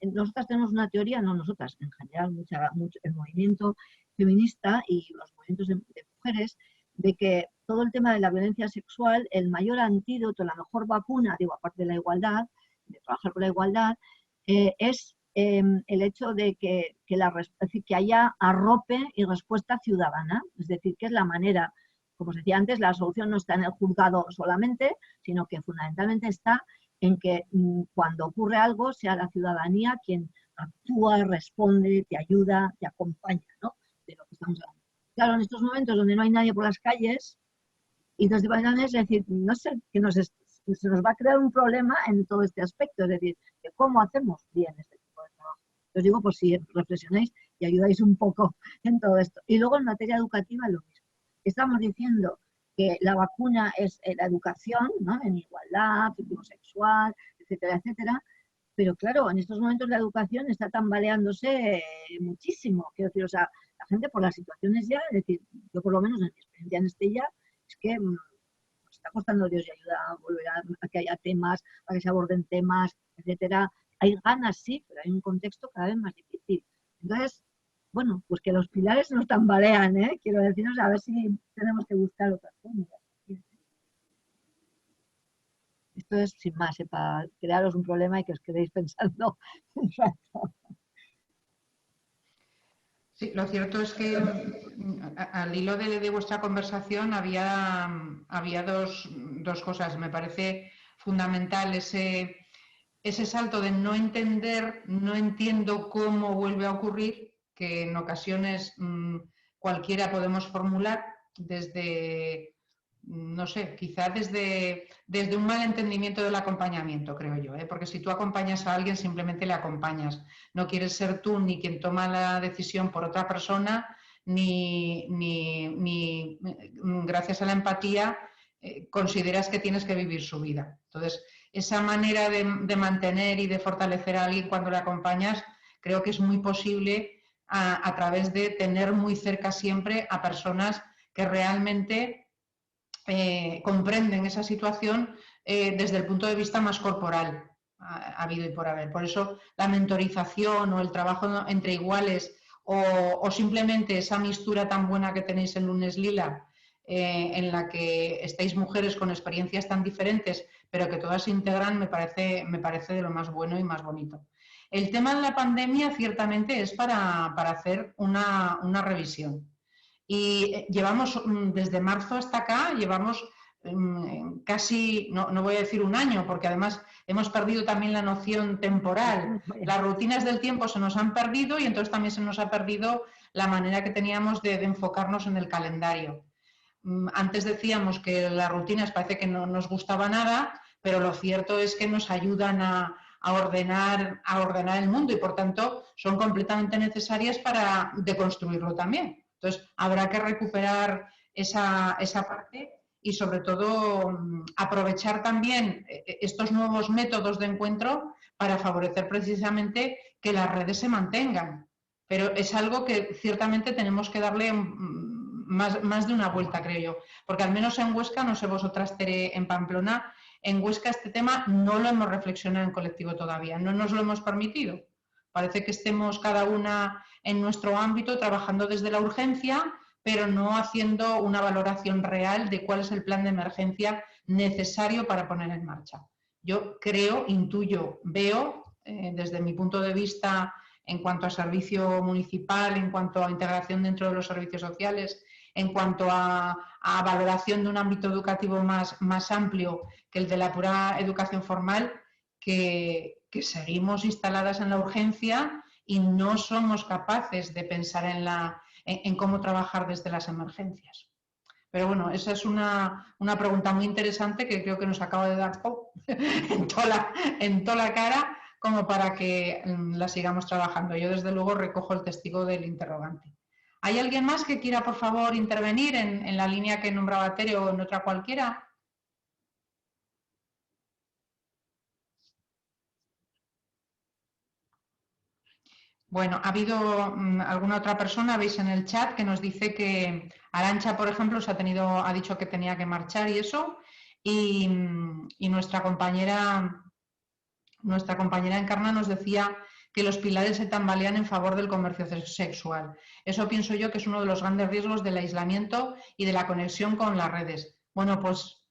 nosotras tenemos una teoría, no nosotras, en general, mucho el movimiento feminista y los movimientos de mujeres, de que todo el tema de la violencia sexual, el mayor antídoto, la mejor vacuna, digo, aparte de la igualdad, de trabajar por la igualdad, es el hecho de que haya arrope y respuesta ciudadana, es decir, que es la manera, como os decía antes, la solución no está en el juzgado solamente, sino que fundamentalmente está en que cuando ocurre algo sea la ciudadanía quien actúa, responde, te ayuda, te acompaña, ¿no? De lo que estamos hablando. Claro, en estos momentos donde no hay nadie por las calles, y nos digan, es decir, no sé, que se nos va a crear un problema en todo este aspecto, es decir, de cómo hacemos bien este tipo de trabajo. Os digo, por si reflexionáis y ayudáis un poco en todo esto. Y luego en materia educativa lo mismo. Estamos diciendo que la vacuna es la educación, ¿no? En igualdad, sexual, etcétera, etcétera. Pero claro, en estos momentos la educación está tambaleándose muchísimo. Quiero decir, o sea, la gente por las situaciones ya, es decir, yo por lo menos en mi experiencia en Estella, es que nos está costando Dios y ayuda a volver a que haya temas, a que se aborden temas, etcétera. Hay ganas, sí, pero hay un contexto cada vez más difícil. Entonces, bueno, pues que los pilares nos tambalean, ¿eh? Quiero deciros, a ver si tenemos que buscar otras fórmulas. Esto es sin más, para crearos un problema y que os quedéis pensando un rato. Sí, lo cierto es que al hilo de vuestra conversación había dos cosas. Me parece fundamental ese salto de no entender, no entiendo cómo vuelve a ocurrir, que en ocasiones cualquiera podemos formular desde, no sé, quizá desde un mal entendimiento del acompañamiento, creo yo, ¿eh? Porque si tú acompañas a alguien, simplemente le acompañas. No quieres ser tú ni quien toma la decisión por otra persona, ni gracias a la empatía consideras que tienes que vivir su vida. Entonces, esa manera de mantener y de fortalecer a alguien cuando le acompañas, creo que es muy posible a través de tener muy cerca siempre a personas que realmente comprenden esa situación desde el punto de vista más corporal, ha habido y por haber. Por eso la mentorización o el trabajo entre iguales o simplemente esa mistura tan buena que tenéis en Lunes Lila, en la que estáis mujeres con experiencias tan diferentes, pero que todas se integran, me parece de lo más bueno y más bonito. El tema de la pandemia ciertamente es para hacer una revisión. Y llevamos, desde marzo hasta acá, llevamos casi, no voy a decir un año, porque además hemos perdido también la noción temporal. Las rutinas del tiempo se nos han perdido y entonces también se nos ha perdido la manera que teníamos de enfocarnos en el calendario. Antes decíamos que las rutinas parece que no nos gustaba nada, pero lo cierto es que nos ayudan a ordenar el mundo y por tanto son completamente necesarias para deconstruirlo también. Entonces habrá que recuperar esa parte y sobre todo aprovechar también estos nuevos métodos de encuentro para favorecer precisamente que las redes se mantengan. Pero es algo que ciertamente tenemos que darle más de una vuelta, creo yo. Porque al menos en Huesca, no sé vosotras, Tere, en Pamplona, en Huesca este tema no lo hemos reflexionado en colectivo todavía, no nos lo hemos permitido. Parece que estemos cada una en nuestro ámbito trabajando desde la urgencia, pero no haciendo una valoración real de cuál es el plan de emergencia necesario para poner en marcha. Yo creo, intuyo, veo, desde mi punto de vista en cuanto a servicio municipal, en cuanto a integración dentro de los servicios sociales, en cuanto a valoración de un ámbito educativo más amplio que el de la pura educación formal, que seguimos instaladas en la urgencia y no somos capaces de pensar en cómo trabajar desde las emergencias. Pero bueno, esa es una pregunta muy interesante que creo que nos acaba de dar en toda la cara como para que la sigamos trabajando. Yo desde luego recojo el testigo del interrogante. ¿Hay alguien más que quiera, por favor, intervenir en la línea que nombraba Tere o en otra cualquiera? Bueno, ha habido alguna otra persona, veis en el chat, que nos dice que Arantxa, por ejemplo, ha dicho que tenía que marchar y eso, y nuestra compañera Encarna nos decía que los pilares se tambalean en favor del comercio sexual. Eso pienso yo que es uno de los grandes riesgos del aislamiento y de la conexión con las redes. Bueno, pues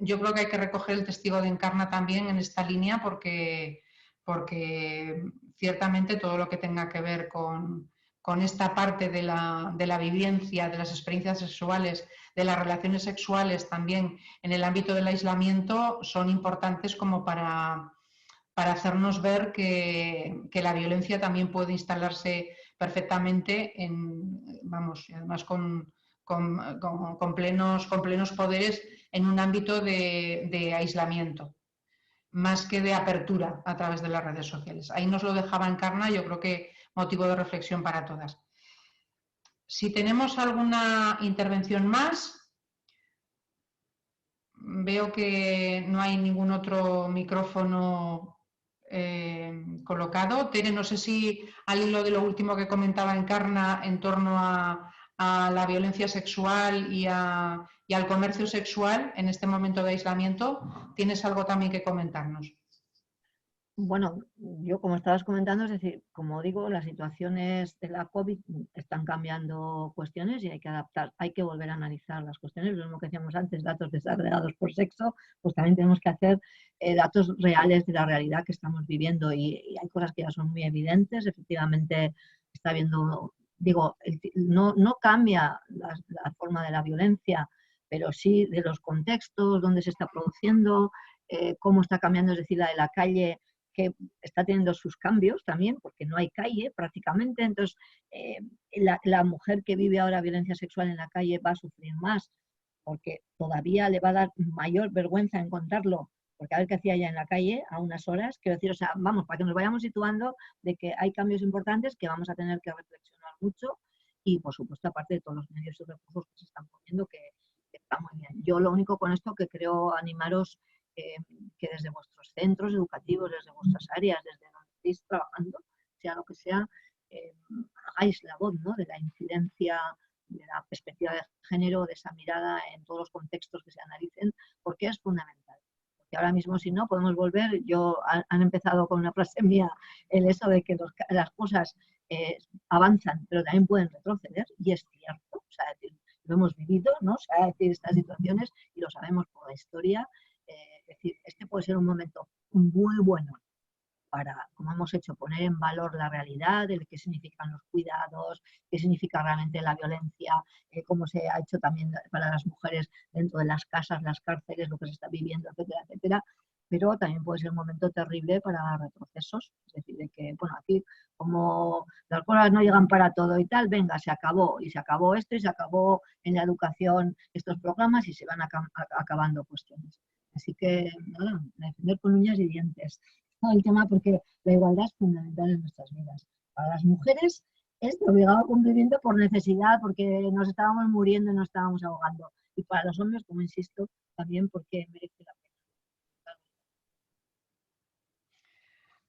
yo creo que hay que recoger el testigo de Encarna también en esta línea porque ciertamente todo lo que tenga que ver con esta parte de la vivencia, de las experiencias sexuales, de las relaciones sexuales también en el ámbito del aislamiento son importantes como para hacernos ver que la violencia también puede instalarse perfectamente y además con plenos poderes en un ámbito de aislamiento, más que de apertura a través de las redes sociales. Ahí nos lo dejaba Encarna, yo creo que motivo de reflexión para todas. Si tenemos alguna intervención más, veo que no hay ningún otro micrófono colocado. Tere, no sé si al hilo de lo último que comentaba Encarna en torno a la violencia sexual y al comercio sexual en este momento de aislamiento, ¿tienes algo también que comentarnos? Bueno, yo como estabas comentando, es decir, como digo, las situaciones de la COVID están cambiando cuestiones y hay que adaptar, hay que volver a analizar las cuestiones. Lo mismo que decíamos antes, datos desagregados por sexo, pues también tenemos que hacer datos reales de la realidad que estamos viviendo y hay cosas que ya son muy evidentes. Efectivamente, está habiendo, digo, no cambia la forma de la violencia, pero sí de los contextos, dónde se está produciendo, cómo está cambiando, es decir, la de la calle, que está teniendo sus cambios también, porque no hay calle prácticamente, entonces la mujer que vive ahora violencia sexual en la calle va a sufrir más, porque todavía le va a dar mayor vergüenza encontrarlo, porque a ver qué hacía ella en la calle a unas horas, quiero decir, o sea, vamos, para que nos vayamos situando de que hay cambios importantes que vamos a tener que reflexionar mucho y, por supuesto, aparte de todos los medios y recursos que se están poniendo, que está muy bien. Yo lo único con esto que creo animaros que desde vuestros centros educativos, desde vuestras áreas, desde donde estéis trabajando, sea lo que sea, hagáis la voz, ¿no?, de la incidencia, de la perspectiva de género, de esa mirada en todos los contextos que se analicen, porque es fundamental. Porque ahora mismo, si no, podemos volver, han empezado con una frase mía, el eso de que las cosas avanzan, pero también pueden retroceder, y es cierto, o sea, lo hemos vivido, ¿no? O sea, decir, estas situaciones, y lo sabemos por la historia. Es decir, este puede ser un momento muy bueno para, como hemos hecho, poner en valor la realidad de qué significan los cuidados, qué significa realmente la violencia, cómo se ha hecho también para las mujeres dentro de las casas, las cárceles, lo que se está viviendo, etcétera, etcétera. Pero también puede ser un momento terrible para retrocesos, es decir, de que, bueno, aquí como las cosas no llegan para todo y tal, venga, se acabó, y se acabó esto, y se acabó en la educación estos programas, y se van acabando cuestiones. Así que, nada, defender con uñas y dientes el tema, porque la igualdad es fundamental en nuestras vidas. Para las mujeres es de obligado cumplimiento por necesidad, porque nos estábamos muriendo y nos estábamos ahogando. Y para los hombres, como insisto, también porque merece la pena.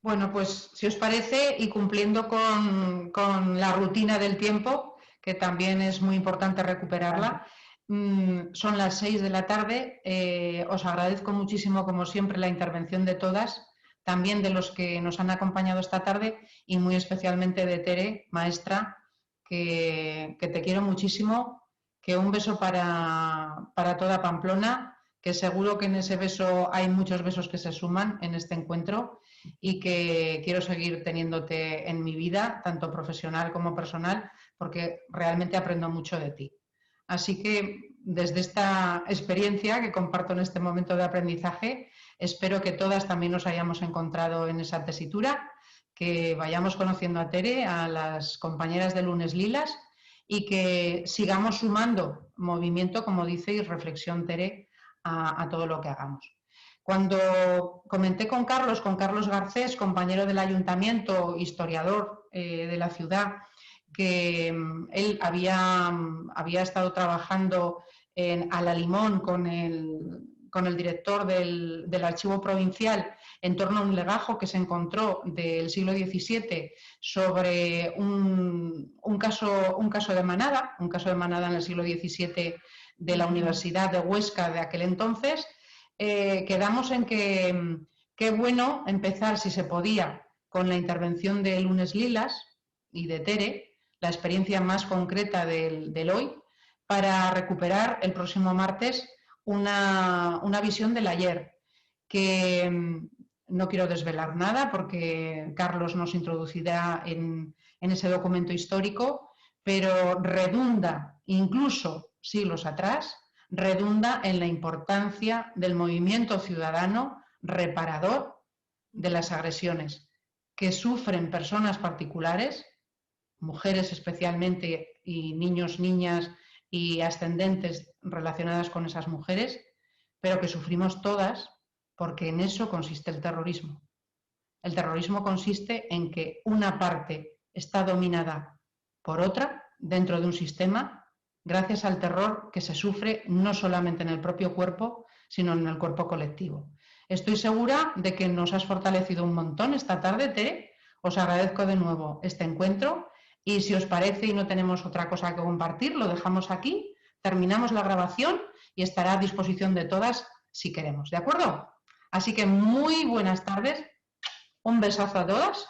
Bueno, pues si os parece, y cumpliendo con la rutina del tiempo, que también es muy importante recuperarla, son las 6 de la tarde. Os agradezco muchísimo, como siempre, la intervención de todas, también de los que nos han acompañado esta tarde, y muy especialmente de Tere, maestra, que te quiero muchísimo, que un beso para toda Pamplona, que seguro que en ese beso hay muchos besos que se suman en este encuentro, y que quiero seguir teniéndote en mi vida, tanto profesional como personal, porque realmente aprendo mucho de ti. Así que desde esta experiencia que comparto en este momento de aprendizaje, espero que todas también nos hayamos encontrado en esa tesitura, que vayamos conociendo a Tere, a las compañeras de Lunes Lilas, y que sigamos sumando movimiento, como dice, y reflexión, Tere, a todo lo que hagamos. Cuando comenté con Carlos Garcés, compañero del ayuntamiento, historiador de la ciudad, que él había estado trabajando a la limón con el director del archivo provincial en torno a un legajo que se encontró del siglo XVII sobre un caso de manada en el siglo XVII de la Universidad de Huesca de aquel entonces. Quedamos en que qué bueno empezar, si se podía, con la intervención de Lunes Lilas y de Tere, la experiencia más concreta del hoy, para recuperar el próximo martes una visión del ayer, que no quiero desvelar nada porque Carlos nos introducirá en ese documento histórico, pero redunda, incluso siglos atrás, redunda en la importancia del movimiento ciudadano reparador de las agresiones que sufren personas particulares, mujeres especialmente, y niños, niñas y ascendentes relacionadas con esas mujeres, pero que sufrimos todas, porque en eso consiste el terrorismo. El terrorismo consiste en que una parte está dominada por otra dentro de un sistema, gracias al terror que se sufre no solamente en el propio cuerpo, sino en el cuerpo colectivo. Estoy segura de que nos has fortalecido un montón esta tarde, Tere. Os agradezco de nuevo este encuentro, y si os parece y no tenemos otra cosa que compartir, lo dejamos aquí, terminamos la grabación y estará a disposición de todas si queremos, ¿de acuerdo? Así que muy buenas tardes, un besazo a todas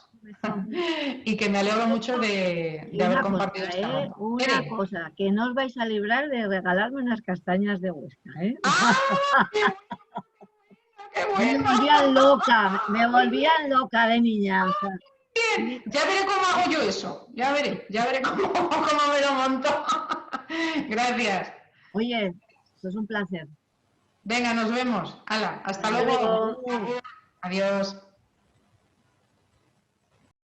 y que me alegro mucho de haber compartido esta ronda. Una cosa, que no os vais a librar de regalarme unas castañas de Huesca, ¿eh? ¡Ah! ¡Qué bueno! Me volvían loca de niña. O sea. Bien, ya veré cómo hago yo eso, ya veré cómo me lo monto. Gracias. Oye, pues un placer. Venga, nos vemos. Hala, hasta luego. Luego. Adiós.